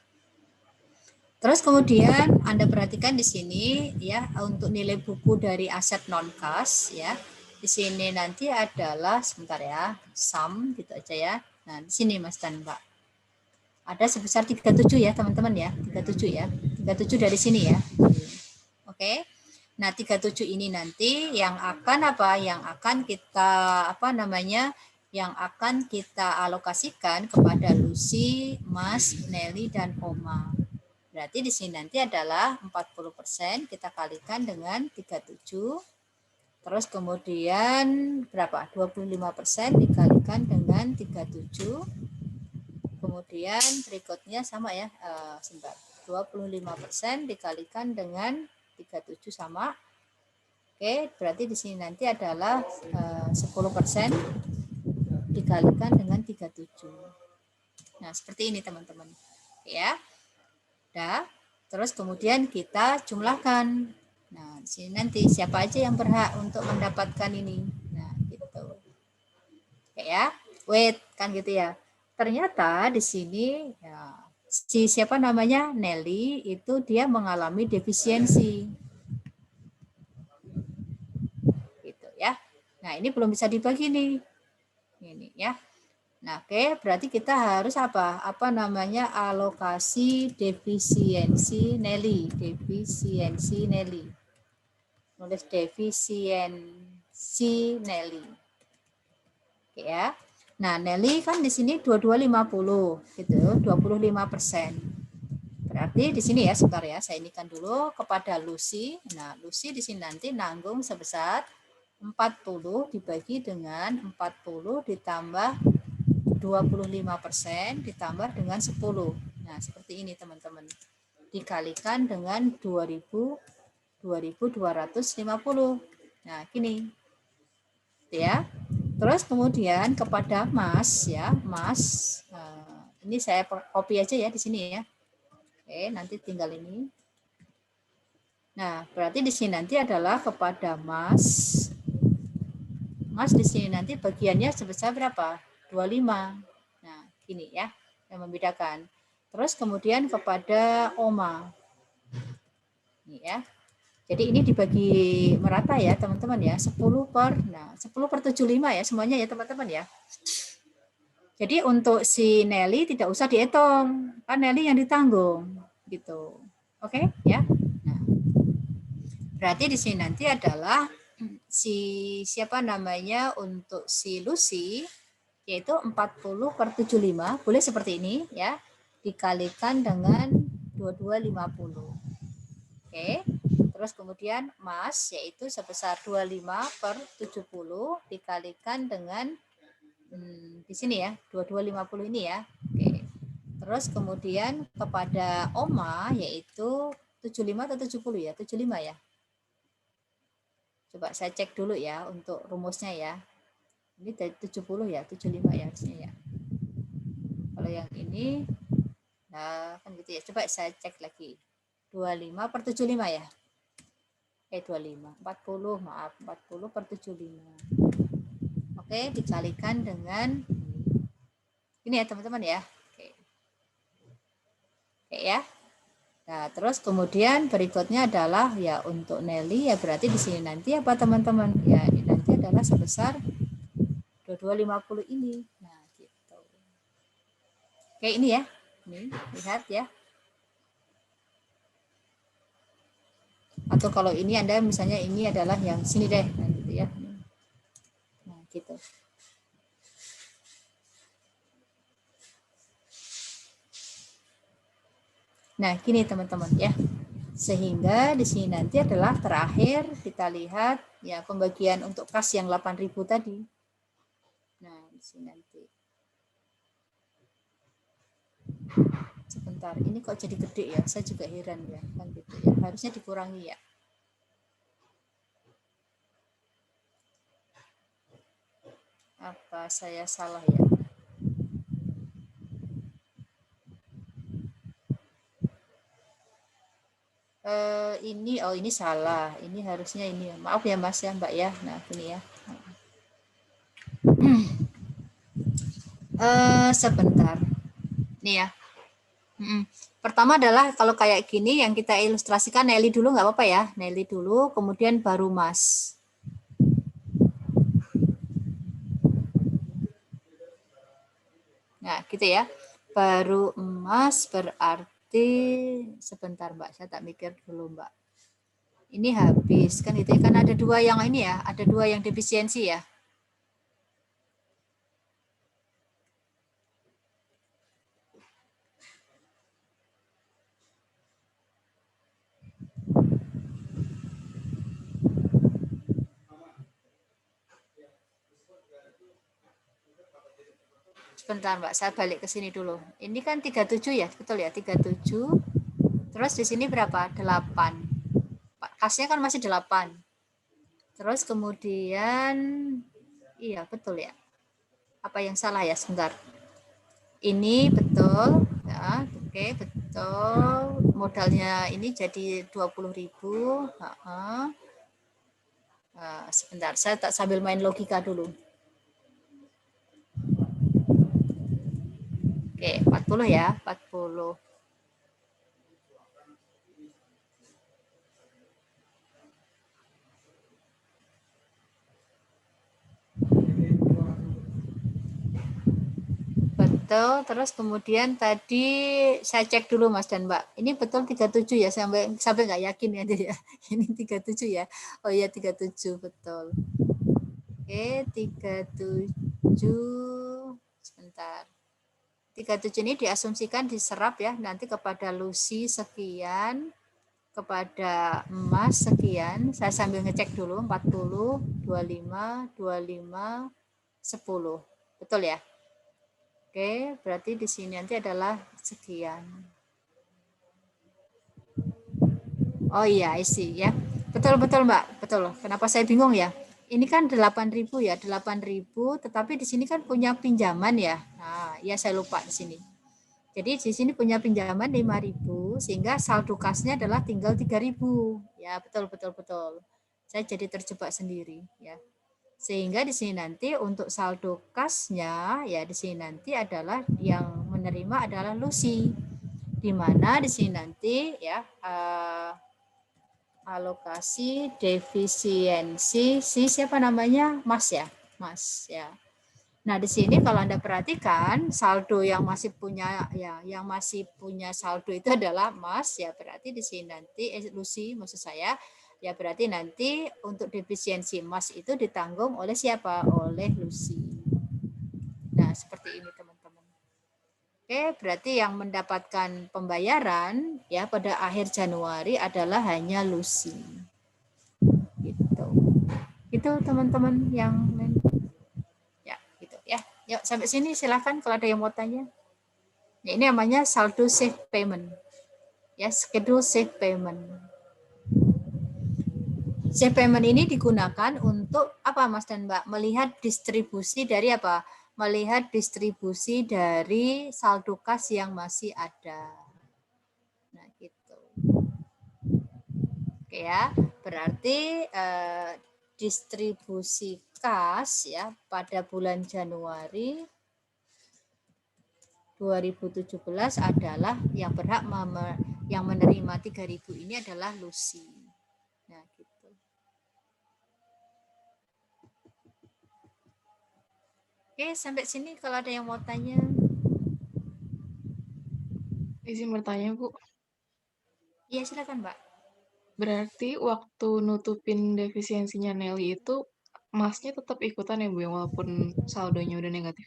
Terus kemudian Anda perhatikan di sini ya untuk nilai buku dari aset non kas ya. Di sini nanti adalah sebentar ya, sum gitu aja ya. Nah, di sini Mas dan Mbak. Ada sebesar 37 ya, teman-teman ya. 37 ya. 37 dari sini ya. Oke. Nah, 37 ini nanti yang akan apa? Yang akan kita yang akan kita alokasikan kepada Lucy, Mas, Nelly dan Oma. Berarti di sini nanti adalah 40% kita kalikan dengan 37. Terus kemudian berapa? 25% dikalikan dengan 37. Kemudian berikutnya sama ya, sebentar. 25% dikalikan dengan 37 sama. Oke, berarti di sini nanti adalah 10% dikalikan dengan 37. Nah, seperti ini teman-teman. Ya. Dah. Terus kemudian kita jumlahkan. Nah, di sini nanti siapa aja yang berhak untuk mendapatkan ini. Nah, gitu. Oke ya. Wait, kan gitu ya. Ternyata di sini ya, si siapa namanya Nelly itu dia mengalami defisiensi. Gitu ya. Nah, ini belum bisa dibagi nih. Ini ya. Nah, oke, berarti kita harus apa? Apa namanya? Alokasi defisiensi Nelly. Defisiensi Nelly. Nulis defisiensi Nelly. Oke ya. Nah, Nelly kan di sini 2250 gitu, 25%. Berarti di sini ya, sebentar ya, saya inikan dulu kepada Lucy. Nah, Lucy di sini nanti nanggung sebesar 40 dibagi dengan 40 ditambah 25% ditambah dengan 10. Nah, seperti ini teman-teman. Dikalikan dengan 2250. Nah, gini. Ya. Terus kemudian kepada Mas ya, Mas. Ini saya copy aja ya di sini ya. Oke, nanti tinggal ini. Nah, berarti di sini nanti adalah kepada Mas. Mas di sini nanti bagiannya sebesar berapa? 25. Nah, gini ya, yang membedakan. Terus kemudian kepada Oma. Ini ya. Jadi ini dibagi merata ya, teman-teman ya. 10 per 75 ya semuanya ya, teman-teman ya. Jadi untuk si Nelly tidak usah dihitung. Kan Nelly yang ditanggung gitu. Oke, ya. Nah, berarti di sini nanti adalah si siapa namanya untuk si Lucy yaitu 40 per 75, boleh seperti ini ya, dikalikan dengan 2250. Oke, terus kemudian Mas yaitu sebesar 25 per 70 dikalikan dengan di sini ya, 2250 ini ya. Oke. Terus kemudian kepada Oma yaitu 75 atau 70 ya? 75 ya. Coba saya cek dulu ya untuk rumusnya ya. Ini dari 70 ya, 75 ya harusnya ya. Kalau yang ini, nah kan gitu ya. Coba saya cek lagi. 25 per 75 ya. 25, 40 maaf, 40 per 75. Oke, dikalikan dengan ini ya teman-teman ya. Oke ya. Nah, terus kemudian berikutnya adalah ya untuk Nelly ya berarti di sini nanti apa teman-teman? Ya, ini nanti adalah sebesar 2250 ini. Nah, gitu. Oke, ini ya. Ini lihat ya. Atau kalau ini Anda misalnya ini adalah yang sini deh, nah gitu ya. Nah, gitu. Nah, gini teman-teman ya. Sehingga di sini nanti adalah terakhir kita lihat ya pembagian untuk kas yang 8.000 tadi. Nah, di sini nanti. Sebentar, ini kok jadi gede ya? Saya juga heran ya, kan gitu ya. Harusnya dikurangi ya. Apa saya salah ya? Ini salah. Ini harusnya ini. Maaf ya Mas ya Mbak ya. Nah, ini ya. Sebentar. Nih ya. Pertama adalah kalau kayak gini yang kita ilustrasikan Nelly dulu nggak apa-apa ya. Nelly dulu, kemudian baru Mas. Nah, gitu ya. Baru emas berarti sebentar Mbak, saya tak mikir dulu Mbak. Ini habis kan itu kan ada dua yang ini ya, ada dua yang defisiensi ya. Sebentar Mbak, saya balik ke sini dulu. Ini kan 37 ya, betul ya, 37. Terus di sini berapa? 8. Kasnya kan masih 8. Terus kemudian, iya betul ya. Apa yang salah ya, sebentar. Ini betul, ya, oke betul. Modalnya ini jadi 20.000. Sebentar, saya tak sambil main logika dulu. Oke, 40 ya, 40. Betul, terus kemudian tadi saya cek dulu Mas dan Mbak. Ini betul 37 ya, sampai nggak yakin ya dia. Ini 37 ya. Oh iya 37 betul. Oke, 37 sebentar. 37 ini diasumsikan diserap ya nanti kepada Lucy sekian, kepada emas sekian. Saya sambil ngecek dulu 40, 25, 25, 10. Betul ya? Oke, berarti di sini nanti adalah sekian. Oh iya, isi ya. Betul-betul Mbak, betul. Kenapa saya bingung ya? Ini kan 8.000 ya, 8.000, tetapi di sini kan punya pinjaman ya. Nah, ya saya lupa di sini. Jadi di sini punya pinjaman 5.000 sehingga saldo kasnya adalah tinggal 3.000. Ya, betul. Saya jadi terjebak sendiri ya. Sehingga di sini nanti untuk saldo kasnya ya di sini nanti adalah yang menerima adalah Lucy. Di mana di sini nanti ya alokasi defisiensi si siapa namanya? Mas ya. Mas ya. Nah, di sini kalau Anda perhatikan saldo yang masih punya ya, yang masih punya saldo itu adalah Mas ya, berarti di sini nanti Lucy maksud saya ya berarti nanti untuk defisiensi emas itu ditanggung oleh siapa? Oleh Lucy. Nah, seperti ini teman-teman. Oke, berarti yang mendapatkan pembayaran ya pada akhir Januari adalah hanya Lucy. Gitu. Itu teman-teman yang Yuk, sampai sini silakan kalau ada yang mau tanya. Ya, ini namanya saldo safe payment. Ya, schedule safe payment. Safe payment ini digunakan untuk apa Mas dan Mbak? Melihat distribusi dari apa? Melihat distribusi dari saldo kas yang masih ada. Nah, gitu. Oke ya, berarti distribusi kas ya pada bulan Januari 2017 adalah yang berhak yang menerima 3.000 ini adalah Lucy. Nah, gitu. Oke, sampai sini kalau ada yang mau tanya. Izin bertanya, Bu. Iya, silakan, Mbak. Berarti waktu nutupin defisiensinya Nelly itu emasnya tetap ikutan ya, Bu, ya, walaupun saldonya udah negatif.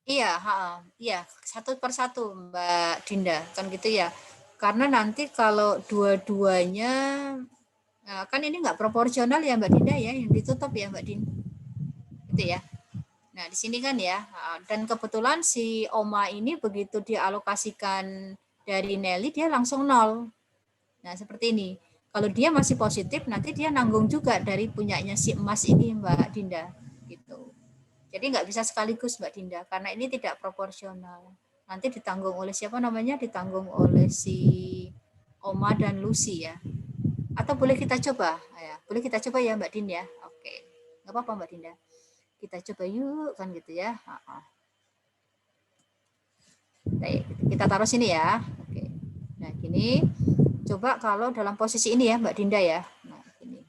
Iya, iya, satu persatu Mbak Dinda, kan gitu ya. Karena nanti kalau dua-duanya, kan ini nggak proporsional ya Mbak Dinda ya, yang ditutup ya Mbak Din, gitu ya. Nah di sini kan ya, dan kebetulan si Oma ini begitu dialokasikan dari Nelly dia langsung nol. Nah seperti ini. Kalau dia masih positif, nanti dia nanggung juga dari punyanya si emas ini Mbak Dinda, gitu. Jadi nggak bisa sekaligus Mbak Dinda, karena ini tidak proporsional. Nanti ditanggung oleh siapa namanya? Ditanggung oleh si Oma dan Lucy ya. Atau boleh kita coba? Ya, boleh kita coba ya Mbak Din ya. Oke, nggak apa-apa Mbak Dinda. Kita coba yuk kan gitu ya. Baik, kita taruh sini ya. Oke. Nah, gini. Coba kalau dalam posisi ini ya, Mbak Dinda ya. Nah, gini.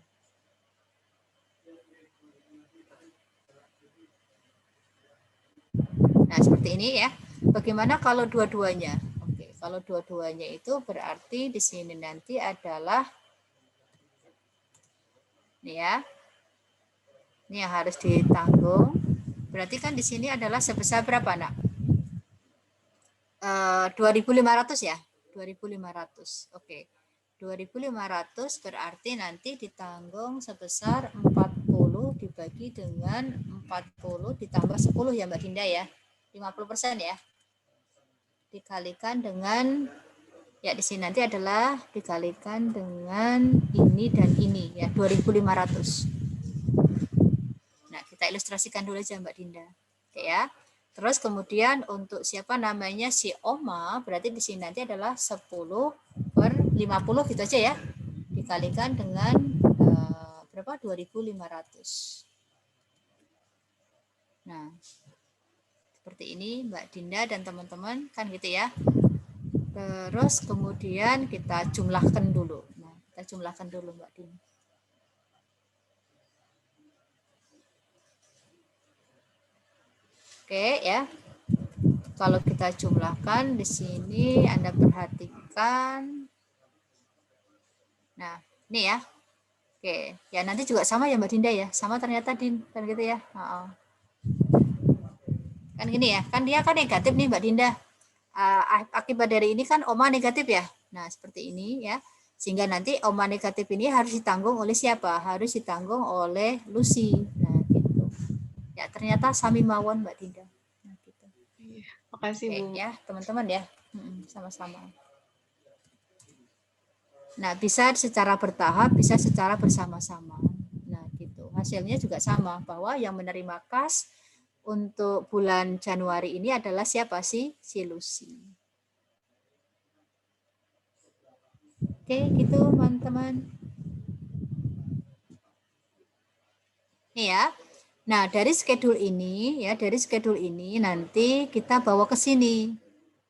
Nah, seperti ini ya. Bagaimana kalau dua-duanya? Oke, kalau dua-duanya itu berarti di sini nanti adalah ini ya. Ini yang harus ditanggung. Berarti kan di sini adalah sebesar berapa, Nak? 2.500 ya? 2.500. Oke. 2.500 berarti nanti ditanggung sebesar 40 dibagi dengan 40 ditambah 10 ya Mbak Dinda ya. 50% ya. Dikalikan dengan ya di sini nanti adalah dikalikan dengan ini dan ini ya 2.500. Nah, kita ilustrasikan dulu aja Mbak Dinda. Oke ya. Terus kemudian untuk siapa namanya si Oma, berarti di sini nanti adalah 10/50 gitu aja ya. Dikalikan dengan berapa? 2.500. Nah, seperti ini Mbak Dinda dan teman-teman kan gitu ya. Terus kemudian kita jumlahkan dulu. Nah, kita jumlahkan dulu Mbak Dinda. Oke ya. Kalau kita jumlahkan di sini Anda perhatikan. Nah, ini ya. Oke, ya nanti juga sama ya Mbak Dinda ya. Sama ternyata Din, kan gitu ya. Kan gini ya, kan dia kan negatif nih Mbak Dinda. Akibat dari ini kan oma negatif ya. Nah, seperti ini ya. Sehingga nanti oma negatif ini harus ditanggung oleh siapa? Harus ditanggung oleh Lucy. Nah, gitu. Ya, ternyata sami mawon Mbak Dinda. Nah, gitu. Makasih Bu. Ya, teman-teman ya. Sama-sama. Nah, bisa secara bertahap, bisa secara bersama-sama. Nah, gitu. Hasilnya juga sama, bahwa yang menerima kas untuk bulan Januari ini adalah siapa sih? Si Lucy. Oke, gitu teman-teman. Nih ya. Nah, dari schedule ini nanti kita bawa ke sini.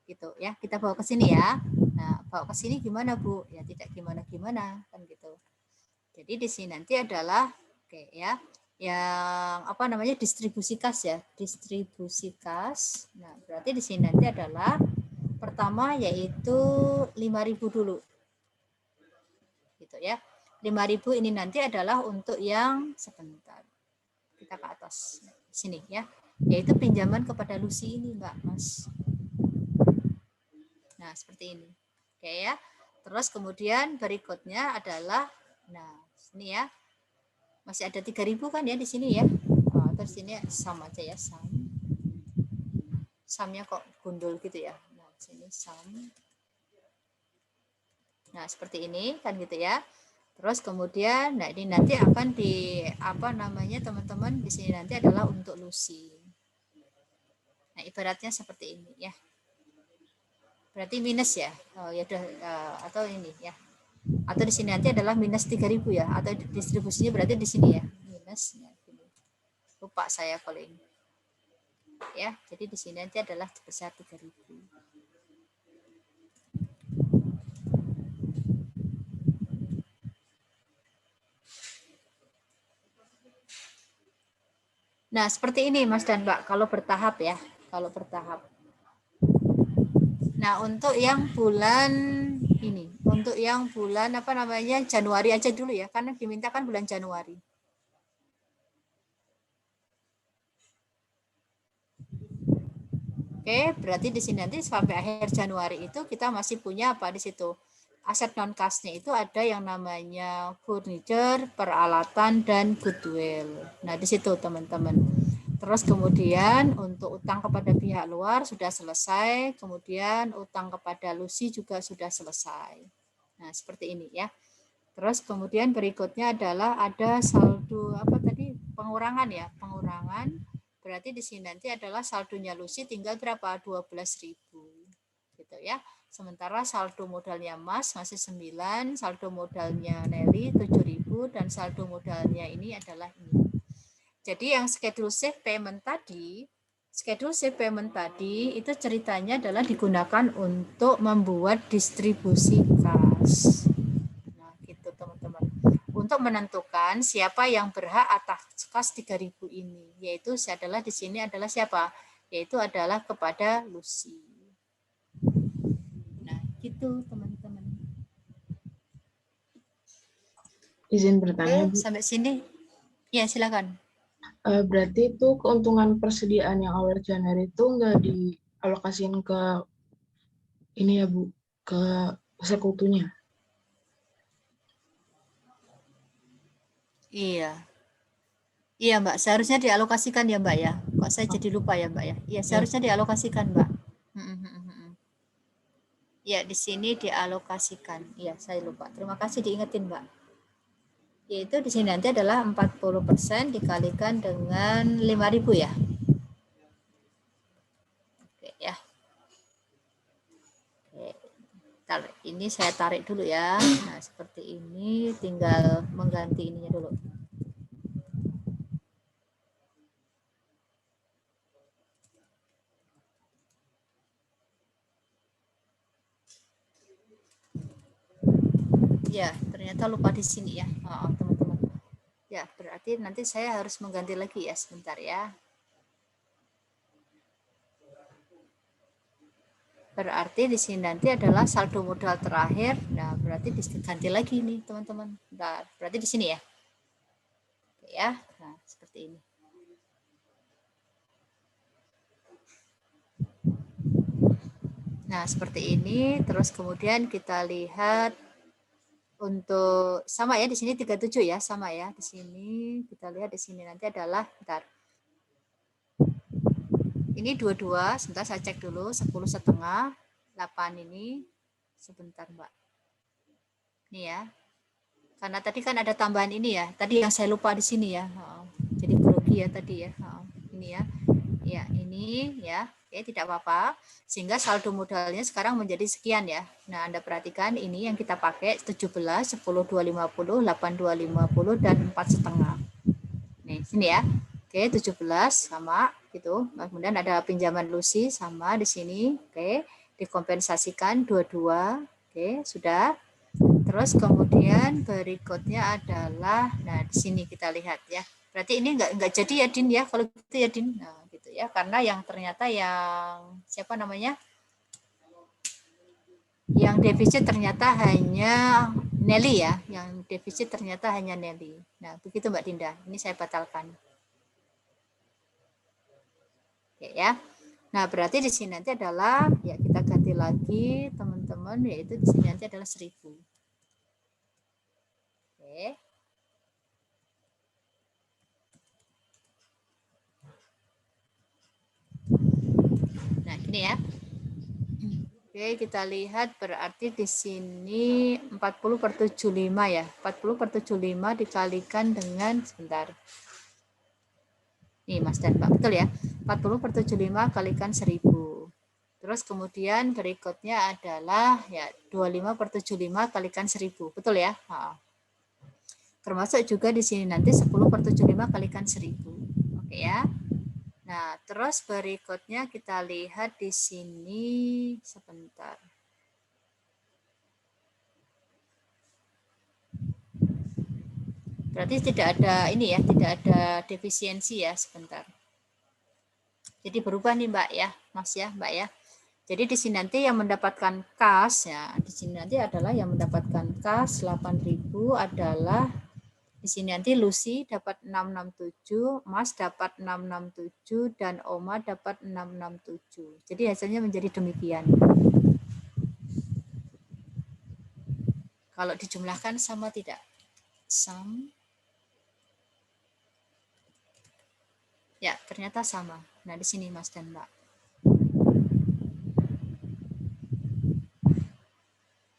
Gitu ya. Kita bawa ke sini ya. Nah, bawa ke sini gimana, Bu? Ya tidak gimana-gimana kan gitu. Jadi di sini nanti adalah oke ya. Yang apa namanya distribusi kas ya. Distribusi kas. Nah, berarti di sini nanti adalah pertama yaitu 5.000 dulu. Gitu ya. 5.000 ini nanti adalah untuk yang sebentar. Kita ke atas sini ya, yaitu pinjaman kepada Lucy ini Mbak Mas. Nah, seperti ini. Oke ya. Terus kemudian berikutnya adalah nah, sini ya. Masih ada 3.000 kan ya di sini ya. Terus ini sama aja ya, sam. Samnya kok gundul gitu ya. Nah, sini sam. Nah, seperti ini kan gitu ya. Terus kemudian, nah ini nanti akan di apa namanya teman-teman di sini nanti adalah untuk Lucy. Nah ibaratnya seperti ini ya. Berarti minus ya, ya udah atau ini ya. Atau di sini nanti adalah minus 3.000 ya. Atau distribusinya berarti di sini ya minus. Ya, lupa saya kalau ini. Ya, jadi di sini nanti adalah sebesar 3.000. Nah, seperti ini Mas dan Mbak, kalau bertahap ya, kalau bertahap. Nah, untuk yang bulan ini, untuk yang bulan apa namanya Januari aja dulu ya, karena dimintakan bulan Januari. Oke, berarti di sini nanti sampai akhir Januari itu kita masih punya apa di situ? Aset non kasnya itu ada yang namanya furniture, peralatan, dan goodwill. Nah, di situ teman-teman. Terus kemudian untuk utang kepada pihak luar sudah selesai, kemudian utang kepada Lucy juga sudah selesai. Nah, seperti ini ya. Terus kemudian berikutnya adalah ada saldo apa tadi? Pengurangan ya, pengurangan. Berarti di sini nanti adalah saldonya Lucy tinggal berapa? 12.000. Gitu ya. Sementara saldo modalnya Mas masih 9, saldo modalnya Nelly 7.000 dan saldo modalnya ini adalah ini. Jadi yang schedule safe payment tadi itu ceritanya adalah digunakan untuk membuat distribusi kas. Nah, gitu teman-teman. Untuk menentukan siapa yang berhak atas kas 3.000 ini, yaitu adalah di sini adalah siapa? Yaitu adalah kepada Lucy. Nah, gitu teman-teman. Izin bertanya, Bu. Sampai sini. Ya, silakan. Berarti itu keuntungan persediaan yang awal Januari itu nggak dialokasiin ke ini ya, Bu, ke sekutunya. Iya. Iya, Mbak. Seharusnya dialokasikan ya, Mbak ya. Kok saya jadi lupa ya, Mbak ya? Iya, seharusnya dialokasikan, Mbak. Ya, di sini dialokasikan. Iya, saya lupa. Terima kasih diingetin, Mbak. Yaitu di sini nanti adalah 40% dikalikan dengan 5.000 ya. Oke, ya. Oke. Ini saya tarik dulu ya. Nah, seperti ini, tinggal mengganti ininya dulu. Ya, ternyata lupa di sini ya, teman-teman. Ya, berarti nanti saya harus mengganti lagi ya, sebentar ya. Berarti di sini nanti adalah saldo modal terakhir. Nah, berarti diganti lagi nih, teman-teman. Bentar, berarti di sini ya. Oke ya. Nah, seperti ini. Nah, seperti ini. Terus kemudian kita lihat untuk sama ya di sini 37 ya, sama ya. Di sini kita lihat di sini nanti adalah bentar. Ini 22, sebentar saya cek dulu, 10,5, 8 ini, sebentar Mbak. Ini ya, karena tadi kan ada tambahan ini ya, tadi yang saya lupa di sini ya, jadi grogi ya tadi ya, ini ya, ini ya, oke tidak apa-apa, sehingga saldo modalnya sekarang menjadi sekian ya. Nah Anda perhatikan ini yang kita pakai 17, 10.250, 8.250 dan 4,5. Nih sini ya. Oke, 17 sama gitu. Kemudian ada pinjaman Lucy sama di sini. Oke, dikompensasikan 22. Oke, sudah. Terus kemudian berikutnya adalah nah di sini kita lihat ya. Berarti ini enggak jadi ya Din ya kalau gitu ya Din. Nah, gitu ya. Karena yang ternyata yang siapa namanya? Yang defisit ternyata hanya Nelly ya. Yang defisit ternyata hanya Nelly. Nah, begitu Mbak Dinda. Ini saya batalkan. Ya. Nah, berarti di sini nanti adalah ya kita ganti lagi teman-teman yaitu di sini nanti adalah 1.000. Oke. Nah, gini ya. Oke, kita lihat berarti di sini 40/75 ya. 40/75 dikalikan dengan sebentar. Nih Mas dan Mbak, betul ya? 40/75 kalikan 1.000. Terus kemudian berikutnya adalah ya 25/75 kalikan 1.000. Betul ya? Termasuk juga di sini nanti 10/75 kalikan 1.000. Oke ya. Nah, terus berikutnya kita lihat di sini sebentar. Berarti tidak ada ini ya, tidak ada defisiensi ya, sebentar. Jadi berubah nih Mbak ya, Mas ya, Mbak ya. Jadi di sini nanti yang mendapatkan kas ya, di sini nanti adalah yang mendapatkan kas 8.000 adalah di sini nanti Lucy dapat 667, Mas dapat 667 dan Oma dapat 667. Jadi hasilnya menjadi demikian. Kalau dijumlahkan sama tidak? Sama. Ya, ternyata sama. Nah, di sini Mas dan Mbak.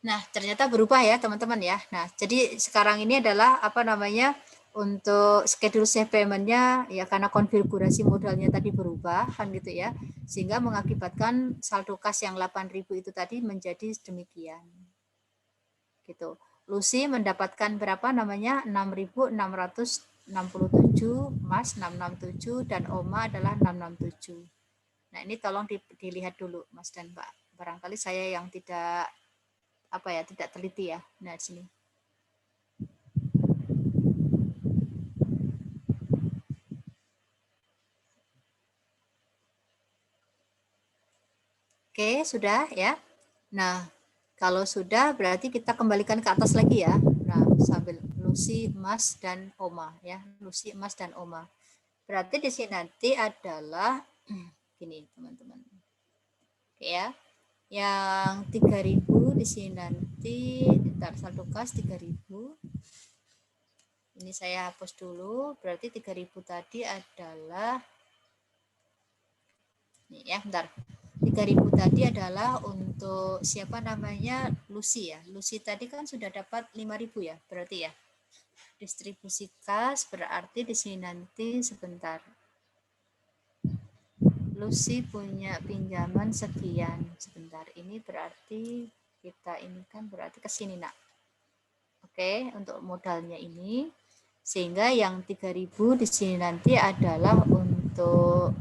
Nah, ternyata berubah ya, teman-teman ya. Nah, jadi sekarang ini adalah apa namanya? Untuk schedule safe payment-nya ya karena konfigurasi modalnya tadi berubah kan gitu ya. Sehingga mengakibatkan saldo kas yang 8.000 itu tadi menjadi demikian. Gitu. Lucy mendapatkan berapa namanya? 6.667. 667, Mas 667, dan Oma adalah 667. Nah, ini tolong dilihat dulu, Mas dan Mbak. Barangkali saya yang tidak tidak teliti ya. Nah, di sini. Oke, sudah ya. Nah, kalau sudah berarti kita kembalikan ke atas lagi ya. Nah, sambil Lucy, Mas, dan Oma ya. Lucy, Mas, dan Oma. Berarti di sini nanti adalah gini, teman-teman. Oke ya. Yang 3.000 di sini nanti bentar, saldo kas 3.000. Ini saya hapus dulu. Berarti 3.000 tadi adalah nih ya, bentar. 3.000 tadi adalah untuk siapa namanya, Lucy ya. Lucy tadi kan sudah dapat 5.000 ya, berarti ya. Distribusi kas berarti di sini nanti sebentar. Lucy punya pinjaman sekian. Sebentar, ini berarti kita ini kan berarti ke sini nak. Oke, untuk modalnya ini. Sehingga yang 3.000 di sini nanti adalah untuk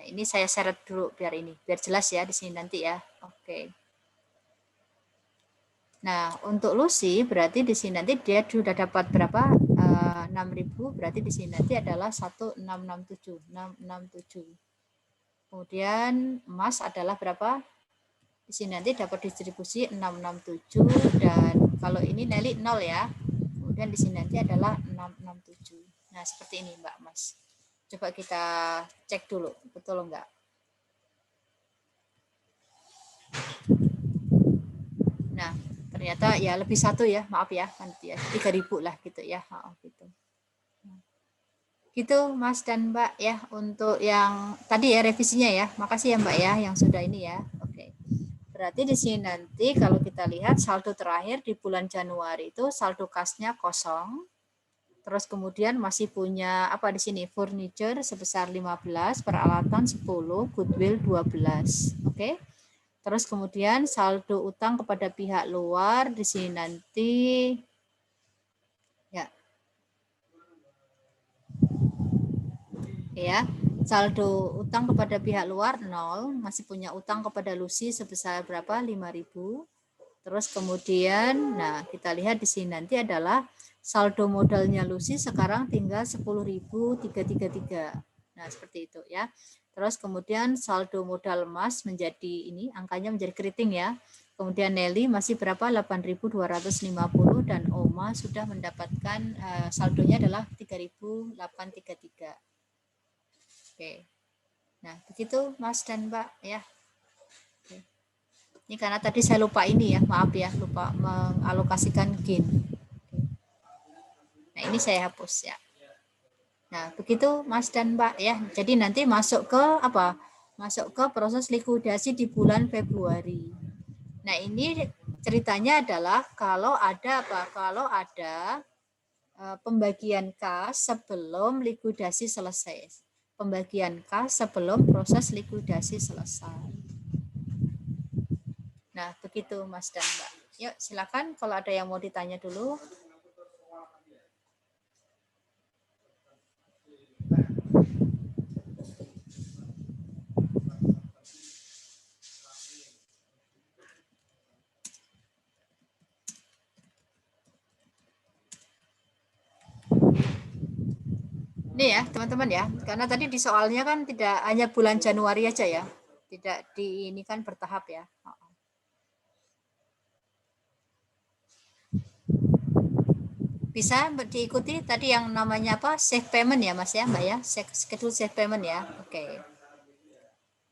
ini saya seret dulu biar jelas ya di sini nanti ya. Oke. Nah, untuk Lucy berarti di sini nanti dia sudah dapat berapa? 6.000 berarti di sini nanti adalah 1667. Kemudian Mas adalah berapa? Di sini nanti dapat distribusi 667 dan kalau ini Nelly 0 ya. Kemudian di sini nanti adalah 667. Nah, seperti ini Mbak Mas. Coba kita cek dulu, betul enggak? Nah, ternyata ya lebih satu ya, maaf ya, nanti ya 3.000 lah gitu ya, gitu. Gitu Mas dan Mbak ya untuk yang tadi ya revisinya ya. Makasih ya Mbak ya yang sudah ini ya. Oke. Berarti di sini nanti kalau kita lihat saldo terakhir di bulan Januari itu saldo kasnya kosong. Terus kemudian masih punya apa di sini? Furniture sebesar 15, peralatan 10, goodwill 12. Oke. Terus kemudian saldo utang kepada pihak luar di sini nanti ya. Saldo utang kepada pihak luar 0, masih punya utang kepada Lucy sebesar berapa? 5.000. Terus kemudian nah kita lihat di sini nanti adalah saldo modalnya Lucy sekarang tinggal 10.333. Nah, seperti itu ya. Terus kemudian saldo modal Mas menjadi ini angkanya menjadi keriting ya. Kemudian Nelly masih berapa? 8.250 dan Oma sudah mendapatkan saldonya adalah 3.833. Oke. Nah, begitu Mas dan Mbak ya. Oke. Ini karena tadi saya lupa ini ya, maaf ya, lupa mengalokasikan gain. Nah, ini saya hapus ya. Nah, begitu Mas dan Mbak ya. Jadi nanti masuk ke apa? Masuk ke proses likuidasi di bulan Februari. Nah, ini ceritanya adalah kalau ada apa? Kalau ada pembagian kas sebelum likuidasi selesai. Pembagian kas sebelum proses likuidasi selesai. Nah, begitu Mas dan Mbak. Yuk, silakan kalau ada yang mau ditanya dulu. Ini ya, teman-teman ya. Karena tadi di soalnya kan tidak hanya bulan Januari aja ya. Tidak di ini kan bertahap ya. Bisa diikuti tadi yang namanya apa? Safe payment ya, Mas ya, Mbak ya. Schedule safe payment ya. Oke.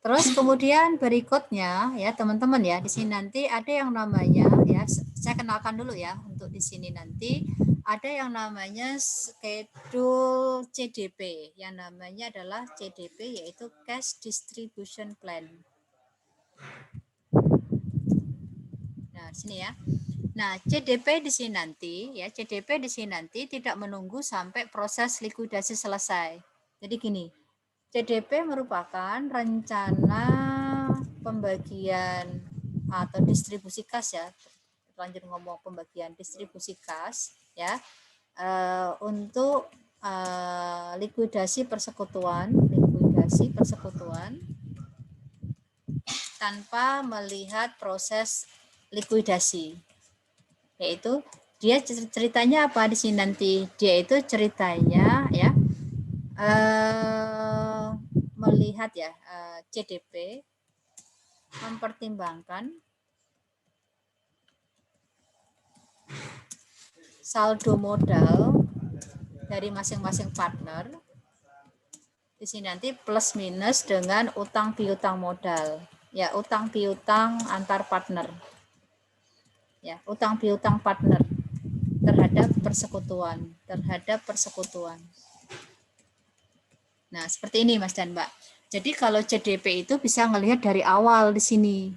Terus kemudian berikutnya ya, teman-teman ya, di sini nanti ada yang namanya ya, saya kenalkan dulu ya untuk di sini nanti ada yang namanya schedule CDP. Yang namanya adalah CDP yaitu Cash Distribution Plan. Nah, sini ya. Nah, CDP di sini nanti ya, CDP di sini nanti tidak menunggu sampai proses likuidasi selesai. Jadi gini, CDP merupakan rencana pembagian atau distribusi kas ya. Lanjut ngomong pembagian distribusi kas ya. untuk likuidasi persekutuan tanpa melihat proses likuidasi. Yaitu dia ceritanya apa di sini nanti? Dia itu ceritanya ya melihat ya CDP mempertimbangkan saldo modal dari masing-masing partner. Di sini nanti plus minus dengan utang piutang modal. Ya, utang piutang antar partner. Ya, utang piutang partner terhadap persekutuan. Nah, seperti ini Mas dan Mbak. Jadi kalau CDP itu bisa ngelihat dari awal di sini.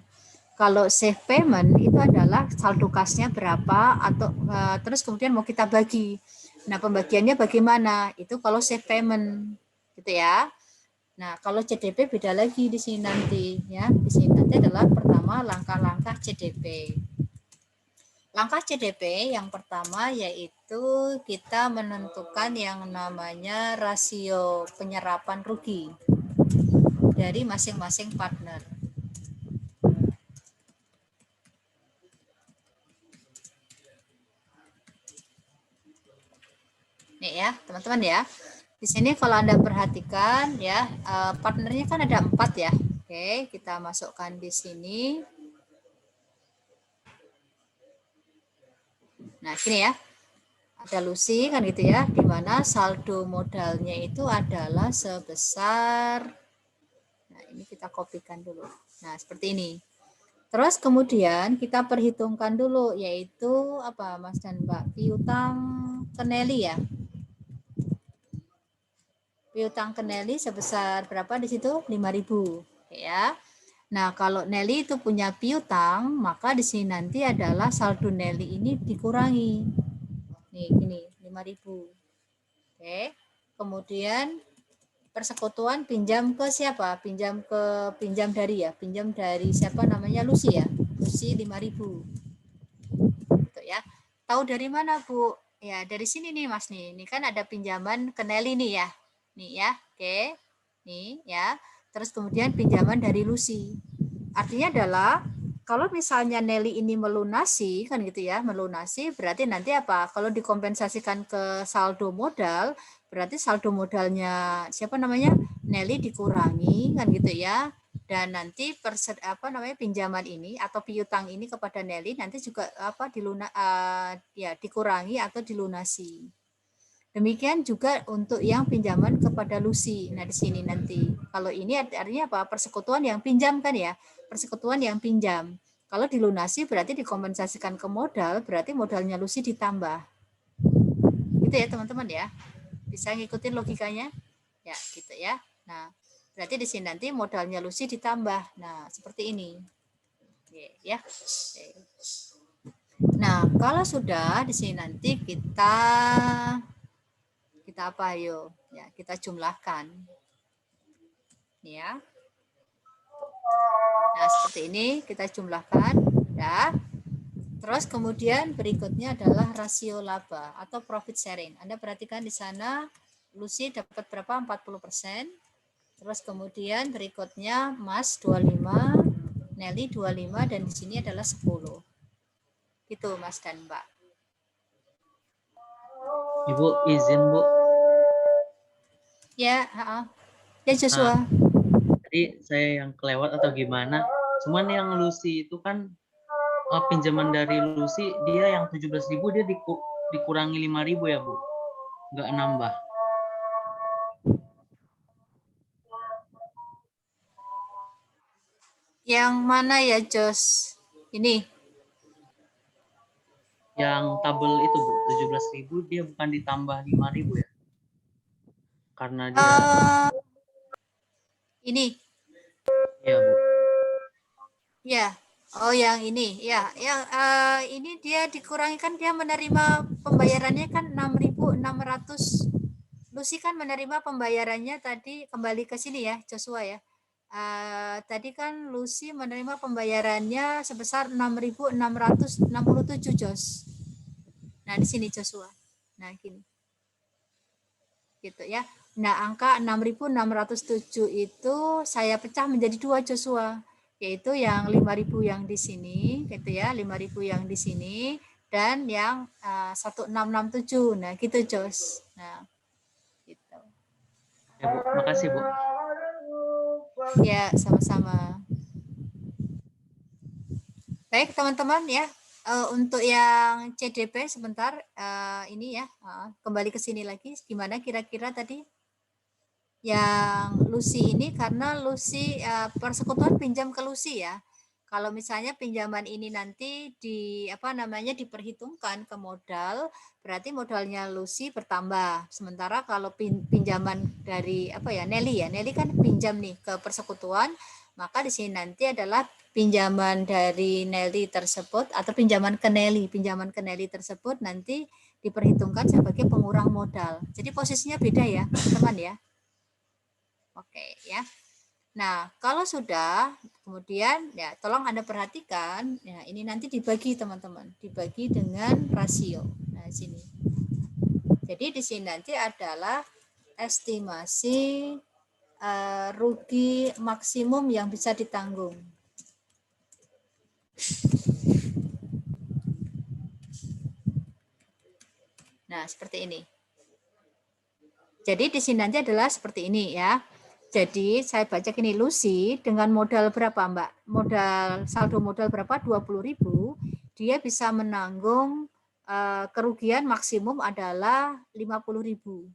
Kalau save payment itu adalah saldo kasnya berapa atau terus kemudian mau kita bagi. Nah, pembagiannya bagaimana? Itu kalau save payment gitu ya. Nah, kalau CDP beda lagi di sini nanti ya. Di sini nanti adalah pertama langkah-langkah CDP. Langkah CDP yang pertama yaitu kita menentukan yang namanya rasio penyerapan rugi dari masing-masing partner. Nih ya, teman-teman ya. Di sini kalau Anda perhatikan ya, partnernya kan ada 4 ya. Oke, kita masukkan di sini. Nah, gini ya. Ada Lucy kan gitu ya, di mana saldo modalnya itu adalah sebesar, nah ini kita kopikan dulu. Nah, seperti ini. Terus kemudian kita perhitungkan dulu, yaitu apa Mas dan Mbak, piutang ke Nelly ya. Piutang ke Nelly sebesar berapa di situ? 5.000 ya. Nah, kalau Nelly itu punya piutang, maka di sini nanti adalah saldo Nelly ini dikurangi. Nih, gini, 5.000. Oke. Kemudian persekutuan pinjam ke siapa? Pinjam dari siapa namanya? Lucy ya. Lucy 5.000. Gitu ya. Tahu dari mana, Bu? Ya, dari sini nih, Mas nih. Ini kan ada pinjaman ke Nelly nih ya. Nih ya. Oke. Nih ya. Terus kemudian pinjaman dari Lucy. Artinya adalah kalau misalnya Nelly ini melunasi kan gitu ya, melunasi berarti nanti apa? Kalau dikompensasikan ke saldo modal, berarti saldo modalnya siapa namanya? Nelly dikurangi kan gitu ya. Dan nanti pinjaman ini atau piutang ini kepada Nelly nanti juga dikurangi atau dilunasi. Demikian juga untuk yang pinjaman kepada Lucy. Nah, di sini nanti. Kalau ini artinya apa? Persekutuan yang pinjam kan ya? Persekutuan yang pinjam. Kalau dilunasi berarti dikompensasikan ke modal, berarti modalnya Lucy ditambah. Gitu ya, teman-teman ya. Bisa ngikutin logikanya? Ya, gitu ya. Nah, berarti di sini nanti modalnya Lucy ditambah. Nah, seperti ini. Oke, ya. Oke. Nah, kalau sudah di sini nanti kita apa ayo ya kita jumlahkan ya. Nah, seperti ini kita jumlahkan ya. Terus kemudian berikutnya adalah rasio laba atau profit sharing. Anda perhatikan di sana Lucy dapat berapa? 40%. Terus kemudian berikutnya Mas 25, Nelly 25 dan di sini adalah 10. Gitu Mas dan Mbak. Ibu izin Bu. Ya, ya Joshua. Tadi saya yang kelewat atau gimana? Cuman yang Lucy itu kan pinjaman dari Lucy dia yang 17.000 dia dikurangi 5.000 ya Bu, nggak nambah. Yang mana ya Jos? Ini. Yang tabel itu Bu, 17.000 dia bukan ditambah 5.000 ya? Karena dia ini. Ya Bu. Ya. Oh, yang ini. Ya, yang ini dia dikurangi kan dia menerima pembayarannya kan 6.600. Lucy kan menerima pembayarannya tadi kembali ke sini ya, Joshua ya. Tadi kan Lucy menerima pembayarannya sebesar 6.667 Jos. Nah, di sini Joshua. Nah, gini. Gitu ya. Nah, angka 6.607 itu saya pecah menjadi 2, Joshua. Yaitu yang 5.000 yang di sini, gitu ya, 5.000 yang di sini, dan yang 1667. Nah, gitu, Jos. Nah, gitu. Ya, Bu. Makasih, Bu. Ya, sama-sama. Baik, teman-teman ya. Untuk yang CDP sebentar, ini ya, kembali ke sini lagi. Gimana kira-kira tadi? Yang Lucy ini karena Lucy persekutuan pinjam ke Lucy ya. Kalau misalnya pinjaman ini nanti diperhitungkan ke modal, berarti modalnya Lucy bertambah. Sementara kalau pinjaman dari Nelly kan pinjam nih ke persekutuan, maka di sini nanti adalah pinjaman dari Nelly tersebut atau pinjaman ke Nelly tersebut nanti diperhitungkan sebagai pengurang modal. Jadi posisinya beda ya, teman ya. Oke ya. Nah, kalau sudah, kemudian ya tolong Anda perhatikan, ya ini nanti dibagi teman-teman, dibagi dengan rasio. Nah, sini. Jadi di sini nanti adalah estimasi rugi maksimum yang bisa ditanggung. Nah, seperti ini. Jadi di sini nanti adalah seperti ini ya. Jadi saya baca gini, Lucy dengan modal berapa Mbak? Saldo modal berapa? 20.000. Dia bisa menanggung kerugian maksimum adalah 50.000.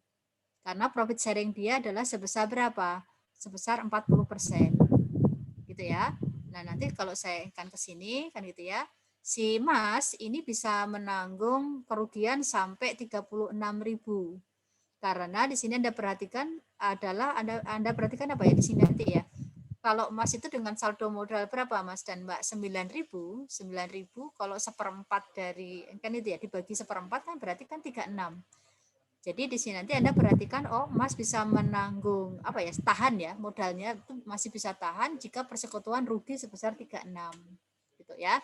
Karena profit sharing dia adalah sebesar berapa? Sebesar 40%. Gitu ya. Nah, nanti kalau saya akan ke sini kan gitu ya. Si Mas ini bisa menanggung kerugian sampai 36.000. Karena di sini Anda perhatikan Anda perhatikan apa ya di sini nanti ya. Kalau emas itu dengan saldo modal berapa Mas dan Mbak? 9.000 kalau seperempat dari kan itu ya dibagi seperempat kan berarti kan 36. Jadi di sini nanti Anda perhatikan emas bisa menanggung tahan ya, modalnya itu masih bisa tahan jika persekutuan rugi sebesar 36. Gitu ya.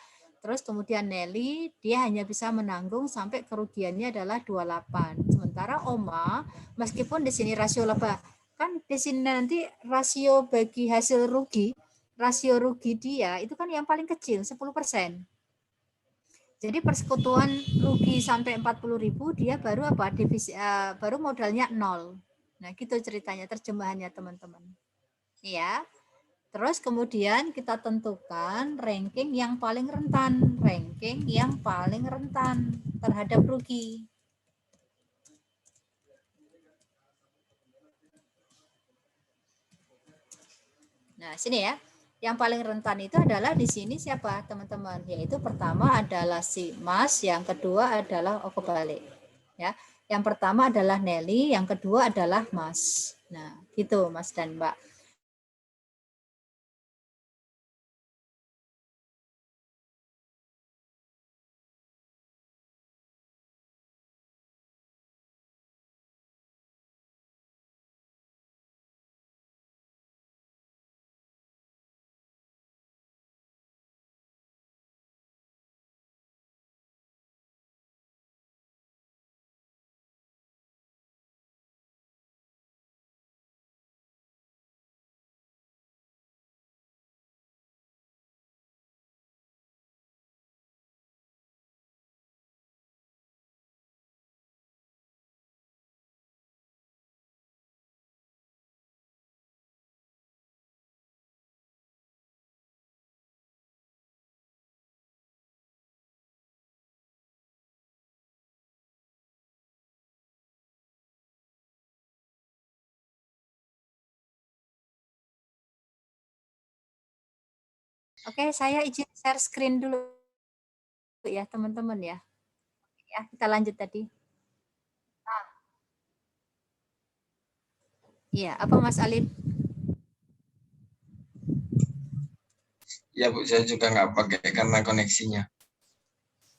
Terus kemudian Nelly, dia hanya bisa menanggung sampai kerugiannya adalah 28. Sementara Oma, meskipun di sini rasio laba, kan di sini nanti rasio bagi hasil rugi, rasio rugi dia itu kan yang paling kecil, 10%. Jadi persekutuan rugi sampai 40.000, dia baru baru modalnya 0. Nah, gitu ceritanya, terjemahannya teman-teman. Ya. Terus kemudian kita tentukan ranking yang paling rentan terhadap rugi. Nah, sini ya. Yang paling rentan itu adalah di sini siapa, teman-teman? Yaitu pertama adalah si Mas, yang kedua adalah kebalik. Ya. Yang pertama adalah Nelly, yang kedua adalah Mas. Nah, gitu Mas dan Mbak. Oke, saya izin share screen dulu ya, teman-teman ya. Ya, kita lanjut tadi. Iya, apa Mas Alif? Ya Bu, saya juga nggak pakai karena koneksinya.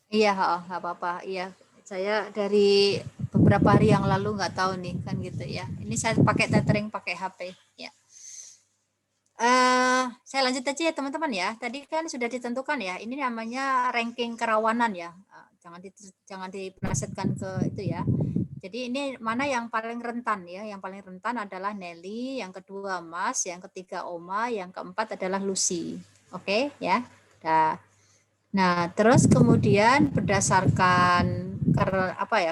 Iya, nggak apa-apa. Iya, saya dari beberapa hari yang lalu nggak tahu nih kan gitu ya. Ini saya pakai tethering pakai HP. Ya. Saya lanjut aja ya teman-teman ya. Tadi kan sudah ditentukan ya. Ini namanya ranking kerawanan ya. jangan dipelesetkan ke itu ya. Jadi ini mana yang paling rentan ya? Yang paling rentan adalah Nelly, yang kedua Mas, yang ketiga Oma, yang keempat adalah Lucy. Oke ya. Nah, terus kemudian berdasarkan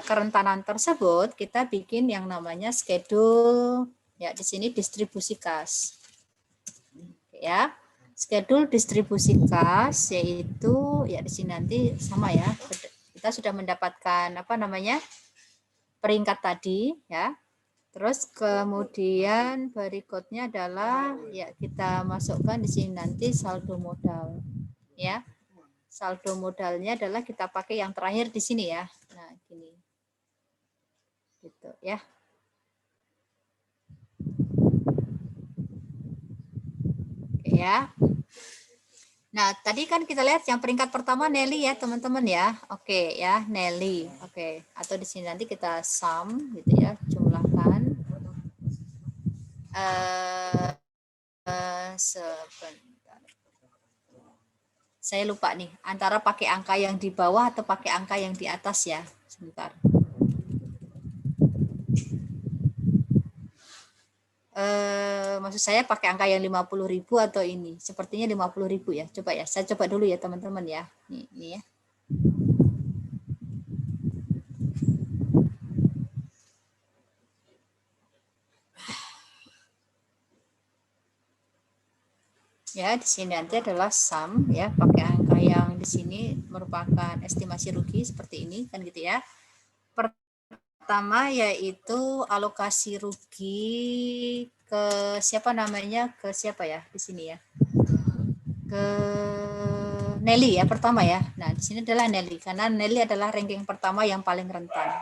kerentanan tersebut, kita bikin yang namanya schedule ya, di sini distribusi kas. Ya. Schedule distribusi kas yaitu ya di sini nanti sama ya. Kita sudah mendapatkan peringkat tadi ya. Terus kemudian berikutnya adalah ya kita masukkan di sini nanti saldo modal ya. Saldo modalnya adalah kita pakai yang terakhir di sini ya. Nah, gini. Gitu ya. Oke ya. Nah, tadi kan kita lihat yang peringkat pertama Nelly ya, teman-teman ya. Oke ya, Nelly. Oke, atau di sini nanti kita sum gitu ya, jumlahkan. Sebentar. Saya lupa nih, antara pakai angka yang di bawah atau pakai angka yang di atas ya. Sebentar. Maksud saya pakai angka yang 50.000 atau ini? Sepertinya 50.000 ya. Coba ya, saya coba dulu ya teman-teman ya. Ini ya. Ya, di sini nanti adalah sum ya, pakai angka yang di sini merupakan estimasi rugi seperti ini kan gitu ya. Pertama yaitu alokasi rugi ke siapa namanya? Ke siapa ya di sini ya? Ke Nelly ya pertama ya. Nah, di sini adalah Nelly karena Nelly adalah ranking pertama yang paling rentan.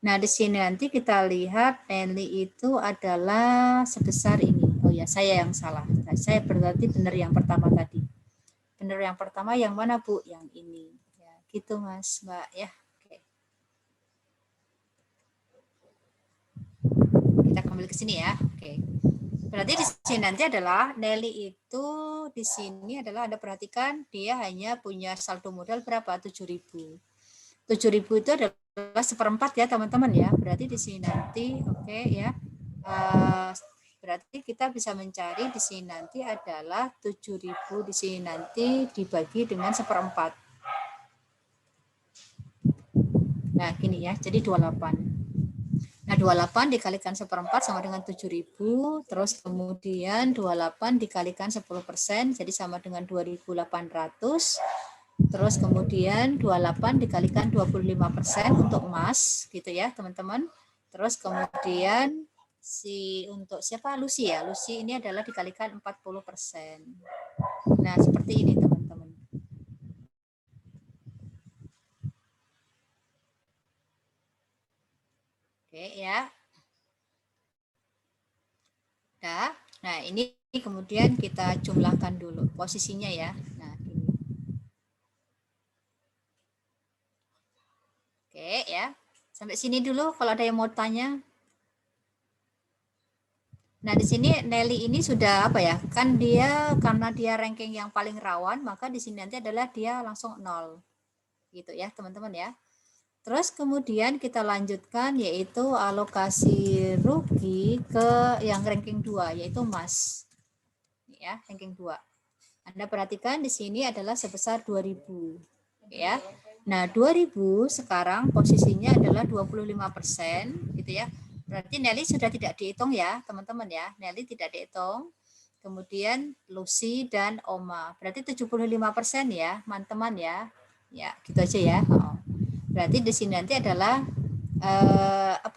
Nah, di sini nanti kita lihat Nelly itu adalah sebesar ini. Oh ya, saya yang salah. Nah, saya berarti benar yang pertama tadi. Benar yang pertama yang mana, Bu? Yang ini. Ya, gitu Mas, Mbak ya. Oke. Kita kembali ke sini ya. Oke. Berarti di sini nanti adalah Nelly itu di sini adalah Anda perhatikan dia hanya punya saldo modal berapa? 7.000. 7.000 itu adalah seperempat ya teman-teman ya. Berarti di sini nanti oke ya. Berarti kita bisa mencari di sini nanti adalah 7.000 di sini nanti dibagi dengan seperempat. Nah, gini ya. Jadi 28. Nah, 28 dikalikan seperempat sama dengan 7.000, terus kemudian 28 dikalikan 10%, jadi sama dengan 2.800, terus kemudian 28 dikalikan 25% untuk emas, gitu ya teman-teman. Terus kemudian untuk siapa? Lucy ya, Lucy ini adalah dikalikan 40%. Nah, seperti ini teman-teman. Oke ya. Nah, ini kemudian kita jumlahkan dulu posisinya ya. Nah, ini. Oke ya. Sampai sini dulu kalau ada yang mau tanya. Nah, di sini Nelly ini sudah apa ya? Kan dia karena dia ranking yang paling rawan, maka di sini nanti adalah dia langsung 0. Gitu ya, teman-teman ya. Terus kemudian kita lanjutkan yaitu alokasi rugi ke yang ranking 2 yaitu emas. Ya, ranking 2. Anda perhatikan di sini adalah sebesar 2.000 ya. Nah, 2.000 sekarang posisinya adalah 25% gitu ya. Berarti Nelly sudah tidak dihitung ya, teman-teman ya. Nelly tidak dihitung. Kemudian Lucy dan Oma. Berarti 75% ya, teman-teman ya. Ya, gitu aja ya. Berarti di sini nanti adalah 2.000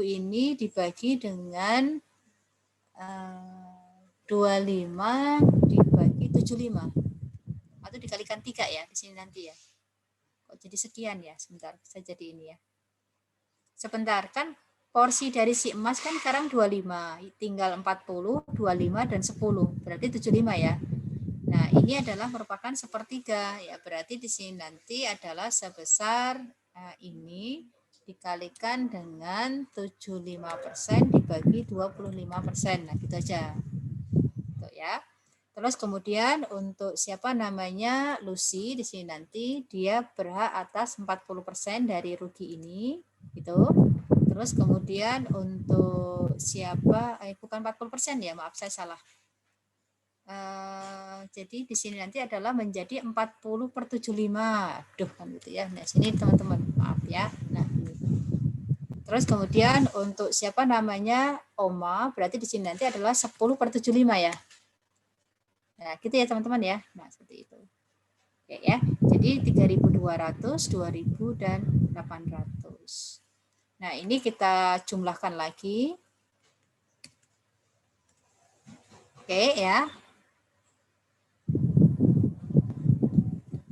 ini dibagi dengan 25 dibagi 75 atau dikalikan 3 ya di sini nanti ya. Kok jadi sekian ya? Sebentar, saya jadi ini ya. Sebentar, kan porsi dari si emas kan sekarang 25, tinggal 40, 25 dan 10. Berarti 75 ya. Nah, ini adalah merupakan sepertiga ya. Berarti di sini nanti adalah sebesar ini dikalikan dengan 75% dibagi 25%. Nah, gitu aja. Tuh ya. Terus kemudian untuk siapa namanya Lucy di sini nanti dia berhak atas 40% dari rugi ini gitu. Terus kemudian untuk siapa bukan 40% ya, maaf saya salah. Jadi di sini nanti adalah menjadi 40/75. Duh kan gitu ya. Nah, sini teman-teman, maaf ya. Nah, ini. Terus kemudian untuk siapa namanya Oma, berarti di sini nanti adalah 10/75 ya. Nah, gitu ya teman-teman ya. Nah, seperti itu. Oke ya. Jadi 3.200, 2.000 dan 800. Nah, ini kita jumlahkan lagi. Oke ya.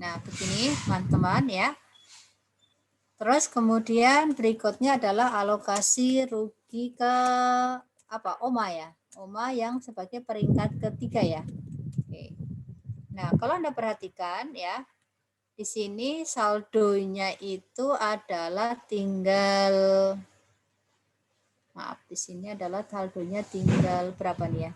Nah, begini teman-teman ya. Terus kemudian berikutnya adalah alokasi rugi ke OMA ya. OMA yang sebagai peringkat ketiga ya. Oke. Nah, kalau Anda perhatikan ya, di sini saldonya itu adalah tinggal, maaf, di sini adalah saldonya tinggal berapa nih ya?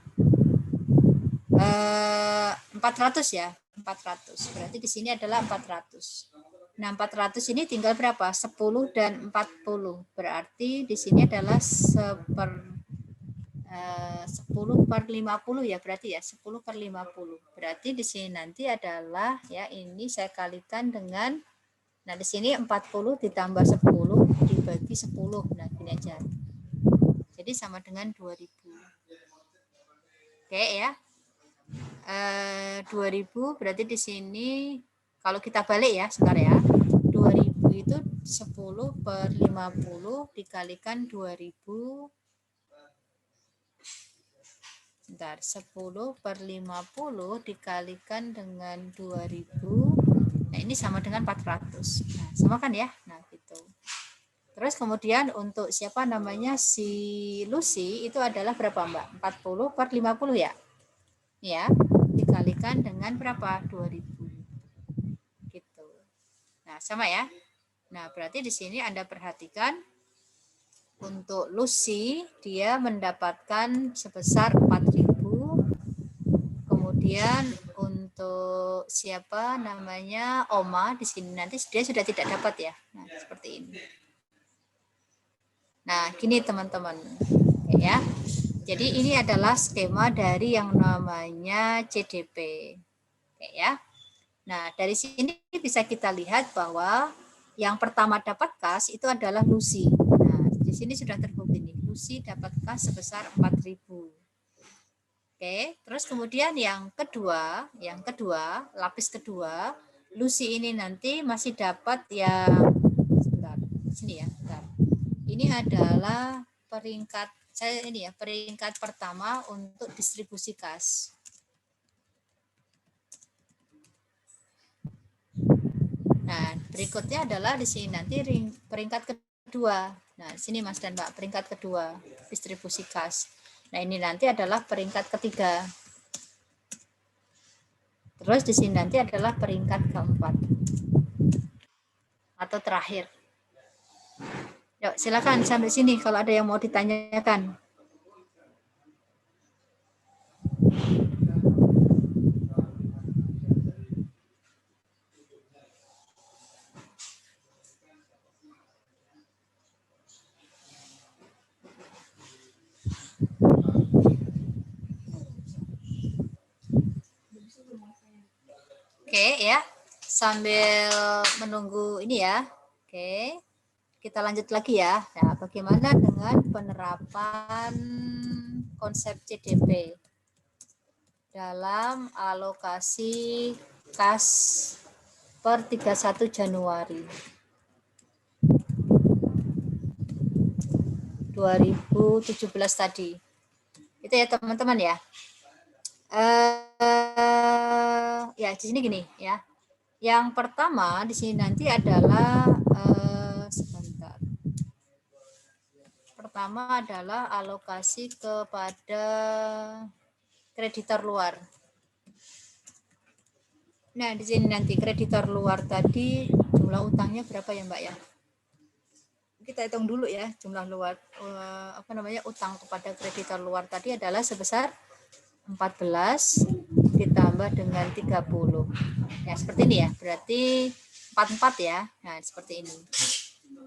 400 ya, 400. Berarti di sini /adalah 400. Nah, 400 ini tinggal berapa? 10 dan 40. Berarti di sini adalah 10/50 ya, berarti ya 10/50. Berarti di sini nanti adalah ya, ini saya kalikan dengan, nah di sini 40 ditambah 10 dibagi 10. Nah, gini aja. Jadi sama dengan 2000. Oke ya. 2000 berarti di sini kalau kita balik ya, sebentar ya. 2000 itu 10/50 dikalikan 2000. Bentar, 10/50 dikalikan dengan 2000. Nah, ini sama dengan 400. Nah, sama kan ya? Nah, gitu. Terus kemudian untuk siapa namanya si Lucy itu adalah berapa, Mbak? 40/50 ya? Ya, dikalikan dengan berapa? 2000. Gitu. Nah, sama ya. Nah, berarti di sini Anda perhatikan untuk Lucy dia mendapatkan sebesar 4000. Kemudian untuk siapa namanya Oma di sini nanti dia sudah tidak dapat ya. Nah, seperti ini. Nah, gini teman-teman. Ya. Jadi ini adalah skema dari yang namanya CDP. Oke ya. Nah, dari sini bisa kita lihat bahwa yang pertama dapat kas itu adalah Lucy. Nah, di sini sudah terbukti nih. Lucy dapat kas sebesar 4000. Oke, terus kemudian yang kedua, lapis kedua, Lucy ini nanti masih dapat yang, sebentar, sini ya, sebentar. Ini adalah peringkat peringkat pertama untuk distribusi kas. Nah, berikutnya adalah di sini nanti peringkat kedua. Nah, sini Mas dan Mbak, peringkat kedua distribusi kas. Nah, ini nanti adalah peringkat ketiga. Terus di sini nanti adalah peringkat keempat atau terakhir. Yuk, silakan sampai sini kalau ada yang mau ditanyakan. Oke ya, sambil menunggu ini ya. Oke, kita lanjut lagi ya. Nah, bagaimana dengan penerapan konsep CDP dalam alokasi kas per 31 Januari 2017 tadi. Itu ya teman-teman ya. Ya di sini gini ya. Yang pertama di sini nanti adalah sebentar. Pertama adalah alokasi kepada kreditor luar. Nah, di sini nanti kreditor luar tadi jumlah utangnya berapa ya, Mbak ya? Kita hitung dulu ya, jumlah luar utang kepada kreditor luar tadi adalah sebesar 14 ditambah dengan 30. Ya, seperti ini ya. Berarti 44 ya. Nah, seperti ini.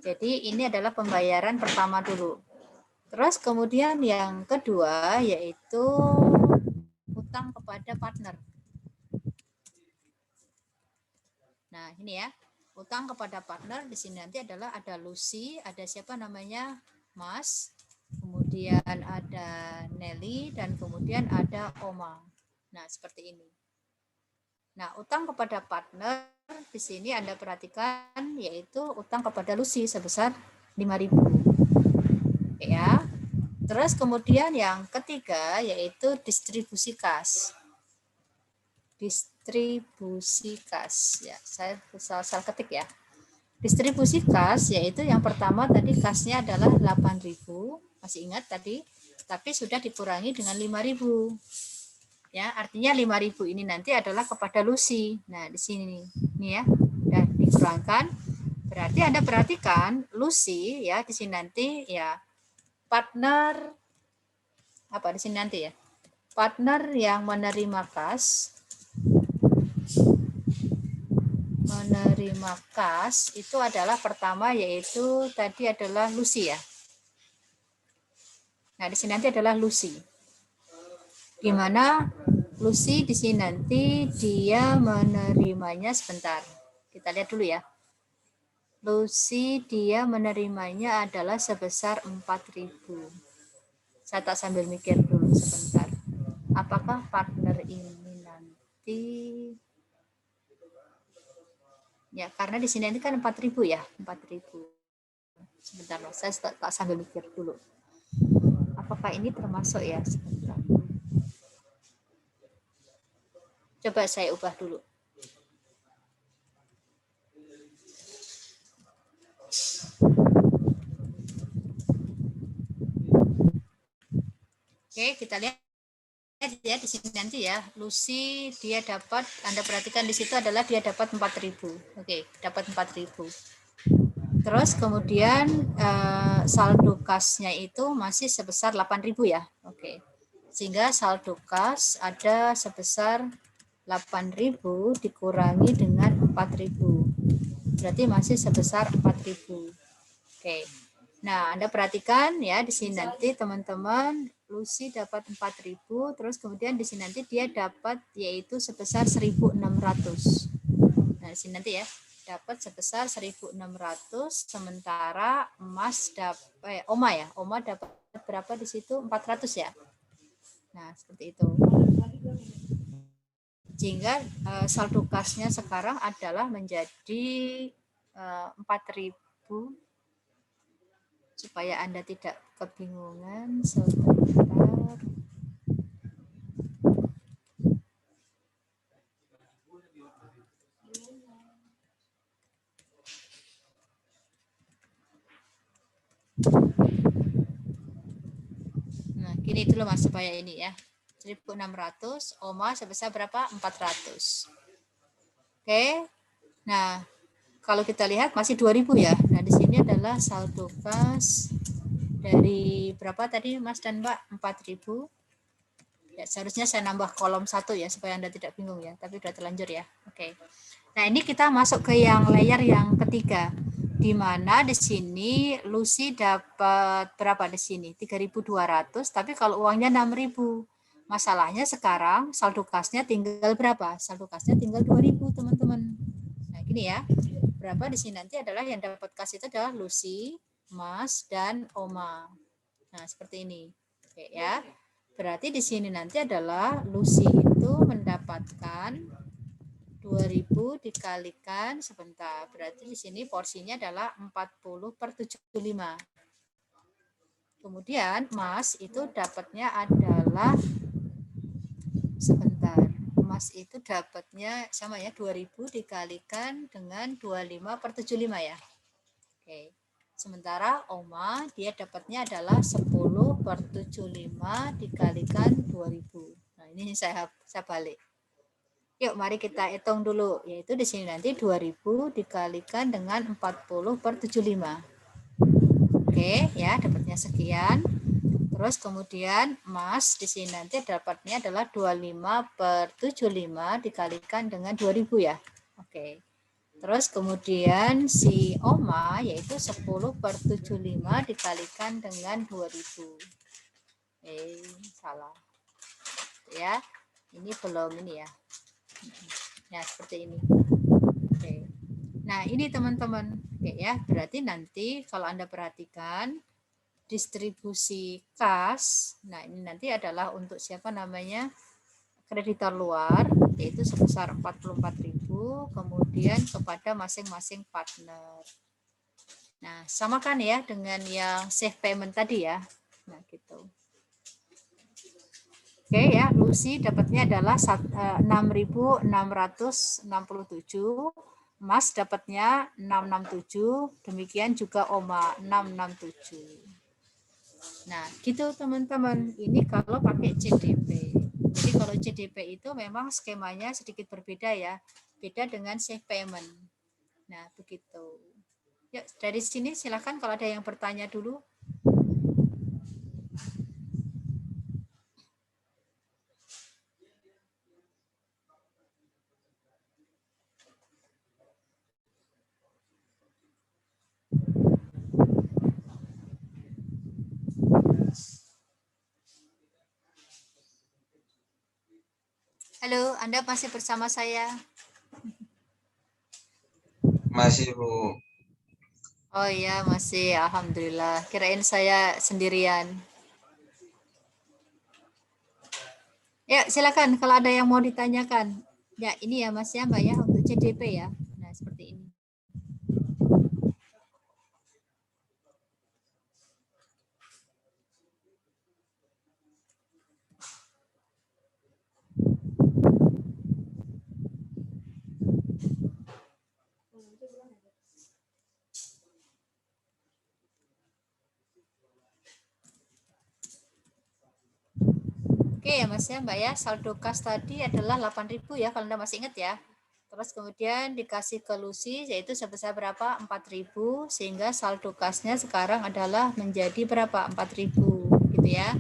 Jadi ini adalah pembayaran pertama dulu. Terus kemudian yang kedua yaitu utang kepada partner. Nah, ini ya. Utang kepada partner di sini nanti adalah ada Lucy, ada siapa namanya? Mas, kemudian ada Nelly, dan kemudian ada Oma. Nah, seperti ini. Nah, utang kepada partner di sini Anda perhatikan yaitu utang kepada Lucy sebesar 5.000. Ya. Terus kemudian yang ketiga yaitu distribusi kas. Distribusi kas. Ya, saya salah ketik ya. Distribusi kas yaitu yang pertama tadi kasnya adalah 8.000, masih ingat tadi, tapi sudah dikurangi dengan 5.000. Ya, artinya 5.000 ini nanti adalah kepada Lucy. Nah, di sini nih ya, sudah dikurangkan. Berarti Anda perhatikan Lucy ya di sini nanti ya partner apa di sini nanti ya? Partner yang menerima kas itu adalah pertama yaitu tadi adalah Lucy ya. Nah, di sini nanti adalah Lucy. Gimana Lucy di sini nanti dia menerimanya sebentar. Kita lihat dulu ya. Lucy dia menerimanya adalah sebesar 4.000. Saya tak sambil mikir dulu sebentar. Apakah partner ini nanti ya, karena di sini ini kan 4.000 ya, 4.000. Sebentar loh, saya tak sambil mikir dulu. Apakah ini termasuk ya? Sebentar. Coba saya ubah dulu. Oke, kita lihat ya di sini nanti ya. Lucy dia dapat, Anda perhatikan di situ adalah dia dapat 4.000. Oke, dapat 4.000. Terus kemudian saldo kasnya itu masih sebesar 8.000 ya. Oke. Sehingga saldo kas ada sebesar 8.000 dikurangi dengan 4.000. Berarti masih sebesar 4.000. Oke. Nah, Anda perhatikan ya di sini nanti teman-teman Lucy dapat 4.000, terus kemudian di sini nanti dia dapat yaitu sebesar 1.600. Nah, di sini nanti ya dapat sebesar 1.600, sementara Mas dapat Oma dapat berapa di situ? 400 ya. Nah, seperti itu. Sehingga saldo kasnya sekarang adalah menjadi 4.000. Supaya Anda tidak kebingungan sebentar. Nah, gini dulu Mas supaya ini ya. 1.600, Oma sebesar berapa? 400. Oke. Nah, kalau kita lihat masih 2.000 ya. Nah, di sini adalah saldo kas dari berapa tadi Mas dan Mbak? 4.000. Ya, seharusnya saya nambah kolom 1 ya supaya Anda tidak bingung ya, tapi sudah terlanjur ya. Oke. Nah, ini kita masuk ke yang layer yang ketiga. Di mana di sini Lucy dapat berapa di sini? 3.200, tapi kalau uangnya 6.000. Masalahnya sekarang saldo kasnya tinggal berapa? Saldo kasnya tinggal 2.000, teman-teman. Nah, gini ya. Berapa di sini nanti adalah yang dapat kas itu adalah Lucy, Mas, dan Oma. Nah, seperti ini. Oke ya. Berarti di sini nanti adalah Lucy itu mendapatkan 2.000 dikalikan sebentar. Berarti di sini porsinya adalah 40/75. Kemudian Mas itu dapatnya adalah sebentar. Mas itu dapatnya sama ya, 2.000 dikalikan dengan 25/75 ya. Oke. Sementara Oma dia dapatnya adalah 10/75 dikalikan 2.000. Nah, ini saya balik. Yuk mari kita hitung dulu, yaitu di sini nanti 2.000 dikalikan dengan 40/75. Oke, ya dapatnya sekian. Terus kemudian emas di sini nanti dapatnya adalah 25/75 dikalikan dengan 2000 ya. Oke. Terus kemudian si OMA yaitu 10/75 dikalikan dengan 2000. Salah. Ya. Ini belum ini ya. Ya, seperti ini. Oke. Nah, ini teman-teman. Oke ya, berarti nanti kalau Anda perhatikan distribusi kas, nah ini nanti adalah untuk siapa namanya kreditor luar, yaitu sebesar 44.000, kemudian kepada masing-masing partner. Nah, samakan ya dengan yang safe payment tadi ya. Nah, gitu. Oke ya, Lucy dapatnya adalah 6.667, Mas dapatnya 667, demikian juga Oma 667. Nah, gitu teman-teman. Ini kalau pakai CDP. Jadi kalau CDP itu memang skemanya sedikit berbeda ya. Beda dengan safe payment. Nah, begitu. Ya, dari sini silakan kalau ada yang bertanya dulu. Halo, Anda masih bersama saya? Masih, Bu. Oh iya, masih. Alhamdulillah. Kirain saya sendirian. Ya, silakan kalau ada yang mau ditanyakan. Ya, ini ya Mas ya, Mbak ya, untuk CDP ya. Nah, seperti ini. Oke ya Mas ya, Mbak ya, saldo kas tadi adalah 8.000 ya, kalau Anda masih ingat ya. Terus kemudian dikasih ke Lucy, yaitu sebesar berapa? 4.000, sehingga saldo kasnya sekarang adalah menjadi berapa? 4.000 gitu ya.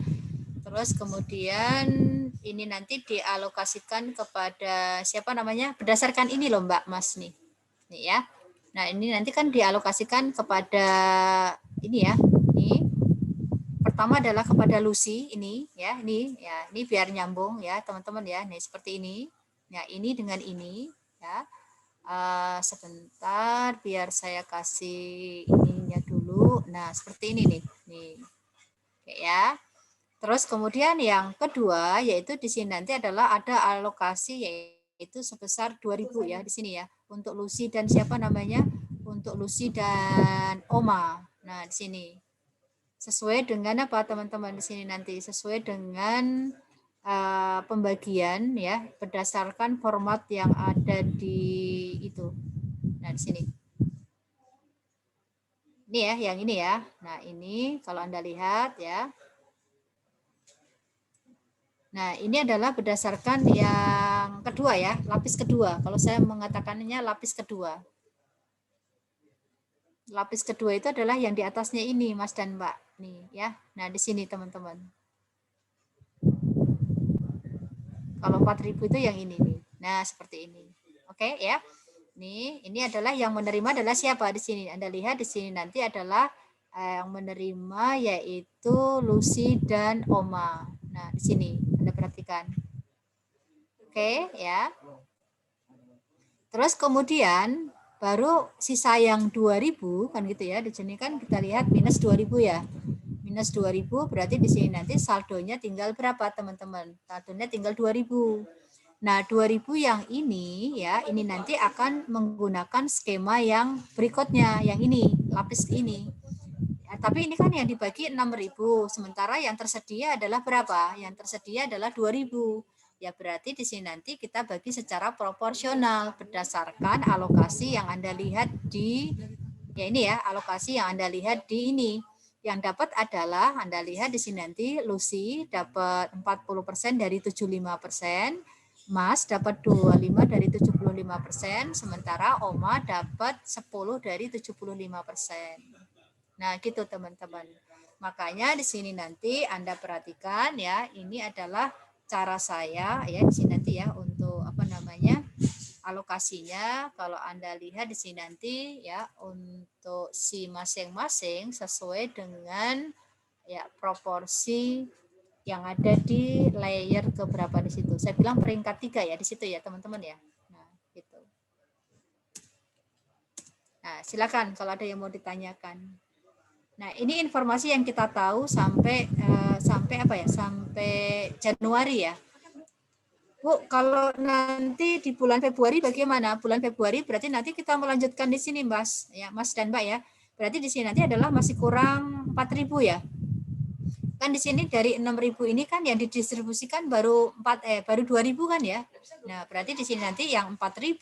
Terus kemudian ini nanti dialokasikan kepada siapa namanya? Berdasarkan ini loh Mbak Mas nih. Nih ya. Nah, ini nanti kan dialokasikan kepada ini ya. Ini pertama adalah kepada Lucy ini ya, ini biar nyambung ya teman-teman ya. Nih seperti ini. Ya, ini dengan ini ya. Sebentar biar saya kasih ininya dulu. Nah, seperti ini nih. Nih. Oke ya. Terus kemudian yang kedua yaitu di sini nanti adalah ada alokasi yaitu sebesar 2.000 ya di sini ya. Untuk Lucy dan siapa namanya? Untuk Lucy dan Oma. Nah, di sini. Sesuai dengan apa teman-teman di sini nanti? Sesuai dengan pembagian ya berdasarkan format yang ada di itu. Nah, di sini. Ini ya, yang ini ya. Nah, ini kalau Anda lihat ya. Nah, ini adalah berdasarkan yang kedua ya, lapis kedua. Kalau saya mengatakannya lapis kedua. Lapis kedua itu adalah yang di atasnya ini, Mas dan Mbak. Nih ya. Nah, di sini teman-teman. Kalau 4.000 itu yang ini nih. Nah, seperti ini. Oke ya. Nih, ini adalah yang menerima adalah siapa di sini? Anda lihat di sini nanti adalah yang menerima yaitu Lucy dan Oma. Nah, di sini Anda perhatikan. Oke, ya. Terus kemudian baru sisa yang 2.000 kan gitu ya. Di sini kan kita lihat minus 2.000 ya. Minus 2.000 berarti di sini nanti saldonya tinggal berapa teman-teman? Saldonya tinggal 2.000. Nah, 2.000 yang ini ya, ini nanti akan menggunakan skema yang berikutnya, yang ini, lapis ini. Ya, tapi ini kan yang dibagi 6.000, sementara yang tersedia adalah berapa? Yang tersedia adalah 2.000. Ya, berarti di sini nanti kita bagi secara proporsional berdasarkan alokasi yang Anda lihat di ya ini ya, alokasi yang Anda lihat di ini. Yang dapat adalah Anda lihat di sini nanti Lucy dapat 40% dari 75%, Mas dapat 25 dari 75%, sementara Oma dapat 10 dari 75%. Nah, gitu teman-teman. Makanya di sini nanti Anda perhatikan ya, ini adalah cara saya ya di sini nanti ya untuk apa namanya alokasinya. Kalau Anda lihat di sini nanti ya untuk si masing-masing sesuai dengan ya proporsi yang ada di layer keberapa di situ. Saya bilang peringkat 3 ya di situ ya teman-teman ya. Nah, gitu. Nah, silakan kalau ada yang mau ditanyakan. Nah, ini informasi yang kita tahu sampai apa ya? Sampai Januari ya. Bu, kalau nanti di bulan Februari bagaimana? Bulan Februari berarti nanti kita melanjutkan di sini, Mas. Ya, Mas dan Mbak ya. Berarti di sini nanti adalah masih kurang 4.000 ya. Kan di sini dari 6.000 ini kan yang didistribusikan baru 2.000 kan ya. Nah, berarti di sini nanti yang 4.000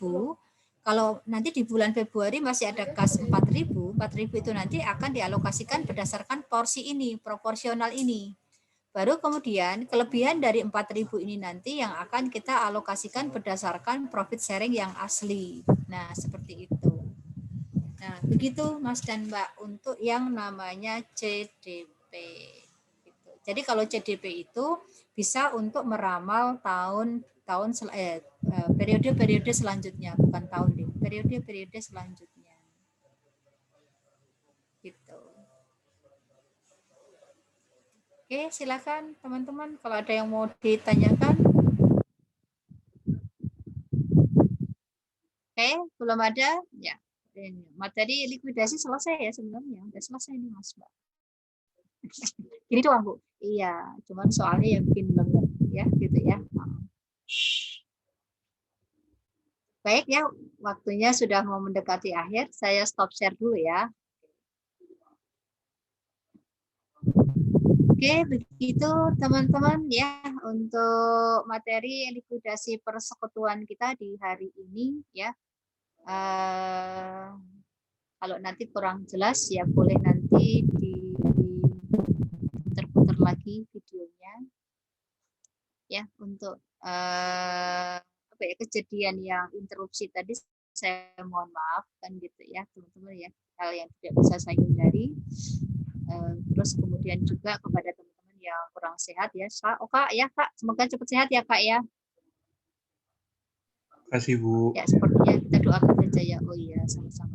kalau nanti di bulan Februari masih ada kas 4.000 itu nanti akan dialokasikan berdasarkan porsi ini, proporsional ini. Baru kemudian kelebihan dari 4.000 ini nanti yang akan kita alokasikan berdasarkan profit sharing yang asli. Nah, seperti itu. Nah, begitu Mas dan Mbak untuk yang namanya CDP. Jadi kalau CDP itu bisa untuk meramal periode-periode selanjutnya, bukan tahun deh, periode-periode selanjutnya. Gitu. Oke, silakan teman-teman kalau ada yang mau ditanyakan. Oke, belum ada? Ya. Materi likuidasi selesai ya sebenarnya. Udah selesai nih Mas Mbak. Gini doang Bu. Iya, cuman soalnya yang bikin banget ya, gitu ya. Baik ya, waktunya sudah mau mendekati akhir. Saya stop share dulu ya. Oke, begitu teman-teman ya untuk materi likuidasi persekutuan kita di hari ini ya. Kalau nanti kurang jelas ya boleh nanti diputar-putar lagi videonya ya untuk apa ya kejadian yang interupsi tadi saya mohon maaf kan gitu ya teman-teman ya, hal yang tidak bisa saya hindari. Terus kemudian juga kepada teman-teman yang kurang sehat ya, Kak ya Kak, semoga cepat sehat ya Kak ya. Terima kasih Bu. Ya sepertinya kita doakan saja ya. Oh iya sama-sama.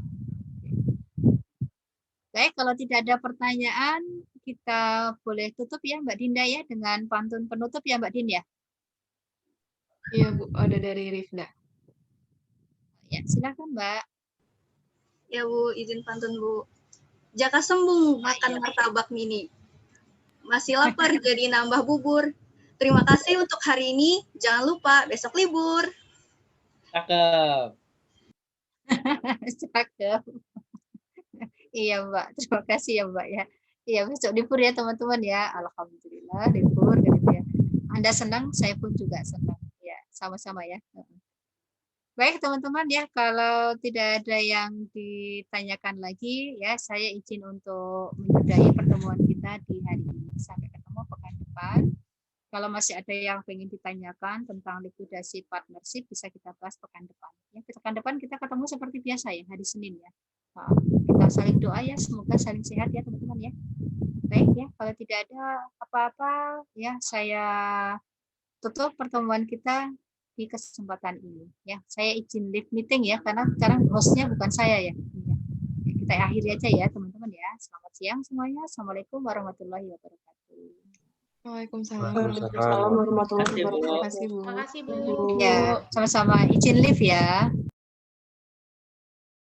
Baik, kalau tidak ada pertanyaan kita boleh tutup ya Mbak Dinda ya dengan pantun penutup ya Mbak Din ya. Iya Bu, ada dari Rifda. Ya silakan Mbak. Ya Bu, izin pantun Bu. Jaka sembung makan martabak mini. Masih lapar jadi nambah bubur. Terima kasih untuk hari ini. Jangan lupa besok libur. Cakep. Cakep. Iya Mbak, terima kasih ya Mbak ya. Iya besok libur ya teman-teman ya. Alhamdulillah libur gitu ya. Anda senang, saya pun juga senang. Ya, sama-sama ya. Baik teman-teman ya, kalau tidak ada yang ditanyakan lagi ya, saya izin untuk menyudahi pertemuan kita di hari ini. Sampai ketemu pekan depan. Kalau masih ada yang ingin ditanyakan tentang likuidasi partnership, bisa kita bahas pekan depan. Ya, pekan depan kita ketemu seperti biasa ya, hari Senin ya. Nah, kita saling doa ya, semoga saling sehat ya teman-teman ya. Baik ya, kalau tidak ada apa-apa ya, saya tutup pertemuan kita di kesempatan ini ya. Saya izin leave meeting ya karena sekarang hostnya bukan saya ya. Kita akhiri aja ya teman-teman ya. Selamat siang semuanya. Assalamualaikum warahmatullahi wabarakatuh. Waalaikumsalam Waalaikumsalam warahmatullahi Terima kasih, Bu. Terima wabarakatuh. kasih Bu. Terima kasih Bu. Ya, sama-sama izin leave ya.